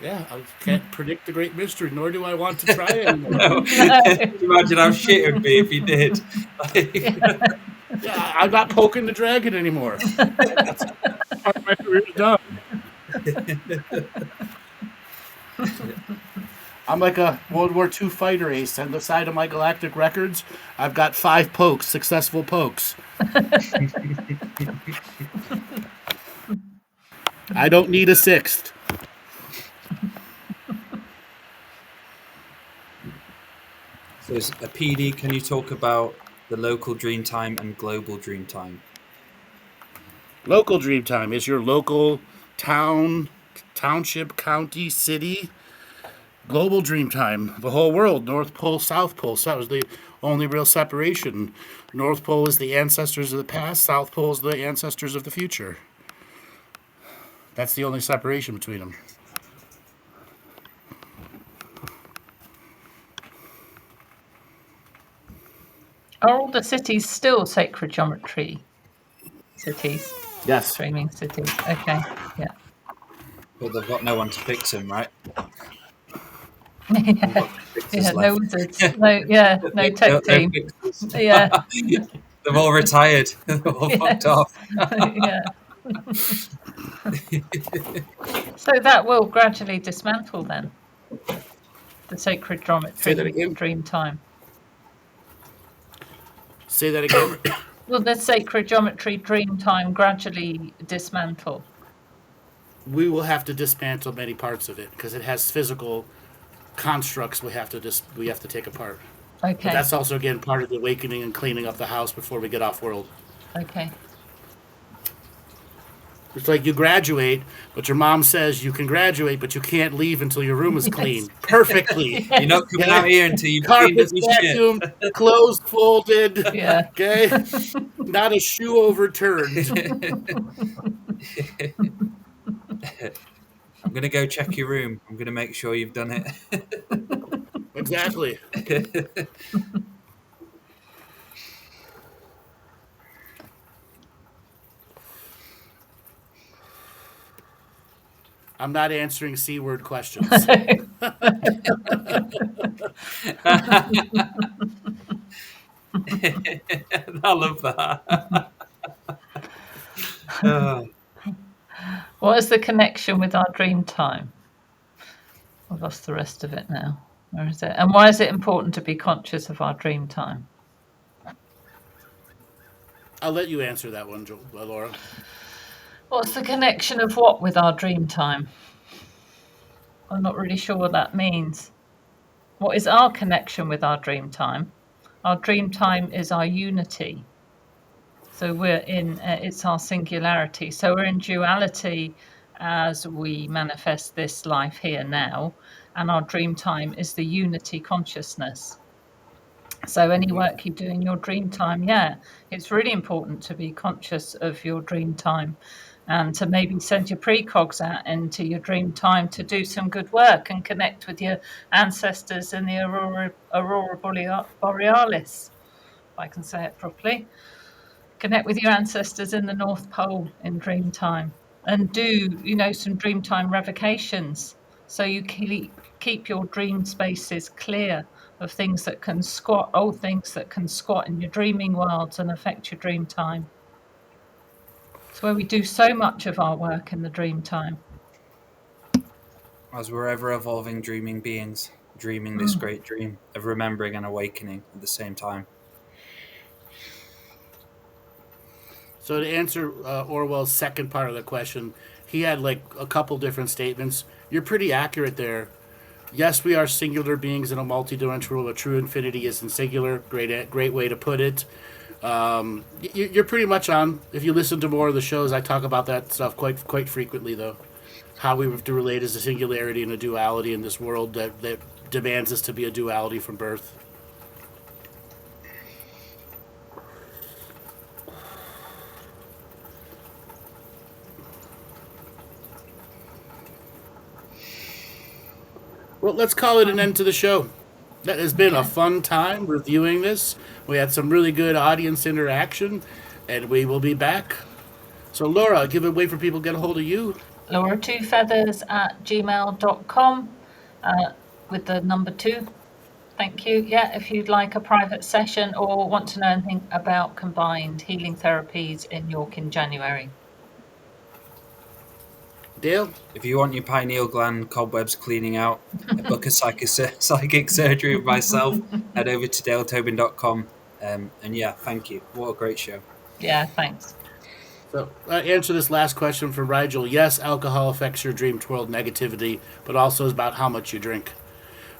Speaker 1: Yeah, I can't predict the great mystery, nor do I want to try anymore.
Speaker 3: No. Imagine how shit it would be if you did.
Speaker 1: Yeah, I'm not poking the dragon anymore. That's part of my career is done. I'm like a World War II fighter ace. On the side of my galactic records, I've got 5 pokes, successful pokes. I don't need a 6th.
Speaker 3: So as a PD, can you talk about the local dream time and global dream time?
Speaker 1: Local dream time is your local town, township, county, city. Global dream time, the whole world, North Pole, South Pole. So that was the only real separation. North Pole is the ancestors of the past, South Pole is the ancestors of the future. That's the only separation between them.
Speaker 2: Are all the cities still sacred geometry cities?
Speaker 1: Yes.
Speaker 2: Streaming cities. Okay. Yeah.
Speaker 3: But they've got no one to fix them, right?
Speaker 2: Yeah, no wizards. No tech team.
Speaker 3: fixers.
Speaker 2: Yeah.
Speaker 3: They've all retired. They've all fucked off.
Speaker 2: Yeah. So that will gradually dismantle then. The sacred
Speaker 1: Say that
Speaker 2: geometry
Speaker 1: again.
Speaker 2: dream time.
Speaker 1: Say that again.
Speaker 2: Will the sacred geometry dream time gradually dismantle?
Speaker 1: We will have to dismantle many parts of it because it has physical constructs we have to take apart.
Speaker 2: Okay.
Speaker 1: But that's also again part of the awakening and cleaning up the house before we get off world.
Speaker 2: Okay.
Speaker 1: It's like you graduate, but your mom says you can graduate, but you can't leave until your room is clean perfectly.
Speaker 3: You're not coming out here until you've cleaned up
Speaker 1: Carpets
Speaker 3: your shit.
Speaker 1: vacuumed, clothes folded.
Speaker 2: Yeah.
Speaker 1: Okay, not a shoe overturned.
Speaker 3: I'm going to go check your room. I'm going to make sure you've done it.
Speaker 1: Exactly. I'm not answering C-word questions.
Speaker 3: I love that.
Speaker 2: What is the connection with our dream time? I've lost the rest of it now. Where is it? And why is it important to be conscious of our dream time?
Speaker 1: I'll let you answer that one, Laura.
Speaker 2: What's the connection of what with our dream time? I'm not really sure what that means. What is our connection with our dream time? Our dream time is our unity. So we're in, it's our singularity. So we're in duality as we manifest this life here now. And our dream time is the unity consciousness. So any work you do in your dream time, it's really important to be conscious of your dream time and to maybe send your precogs out into your dream time to do some good work and connect with your ancestors in the Aurora Borealis, if I can say it properly. Connect with your ancestors in the North Pole in dream time and do, some dream time revocations. So you keep your dream spaces clear of things that can squat, old things that can squat in your dreaming worlds and affect your dream time. It's where we do so much of our work in the dream time.
Speaker 3: As we're ever evolving dreaming beings, dreaming this great dream of remembering and awakening at the same time.
Speaker 1: So to answer Orwell's second part of the question, he had like a couple different statements. You're pretty accurate there. Yes, we are singular beings in a multidimensional world. True infinity is in singular. Great way to put it. You're pretty much on. If you listen to more of the shows, I talk about that stuff quite frequently, though. How we have to relate as a singularity and a duality in this world that demands us to be a duality from birth. Well, let's call it an end to the show. That has been a fun time reviewing this. We had some really good audience interaction, and we will be back. So, Laura, give it a way for people to get a hold of you.
Speaker 2: Laura2feathers@gmail.com with the number 2. Thank you. Yeah, if you'd like a private session or want to know anything about combined healing therapies in York in January.
Speaker 1: Dale?
Speaker 3: If you want your pineal gland cobwebs cleaning out, a book of psychic surgery with myself, head over to daletobin.com. And yeah, thank you. What a great show.
Speaker 2: Yeah, thanks.
Speaker 1: So, answer this last question from Rigel. Yes, alcohol affects your dream world negativity, but also is about how much you drink.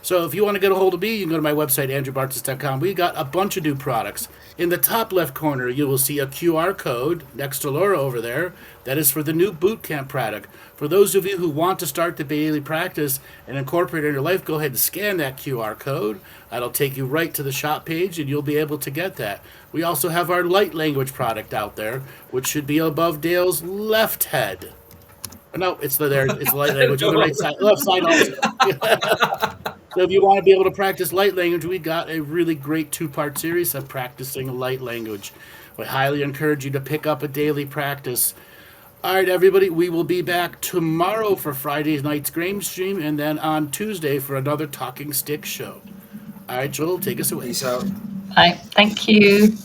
Speaker 1: So if you want to get a hold of me, you can go to my website, andrewbartzis.com. We got a bunch of new products. In the top left corner, you will see a QR code next to Laura over there. That is for the new bootcamp product. For those of you who want to start the daily practice and incorporate it in your life, go ahead and scan that QR code. That'll take you right to the shop page, and you'll be able to get that. We also have our light language product out there, which should be above Dale's left head. No, it's there. It's light language on the right side, left side also. So if you want to be able to practice light language, we got a really great 2-part series of practicing light language. We highly encourage you to pick up a daily practice. All right, everybody, we will be back tomorrow for Friday night's game stream, and then on Tuesday for another Talking Stick show. All right, Joel, take us away.
Speaker 3: Peace out.
Speaker 2: Right, thank you.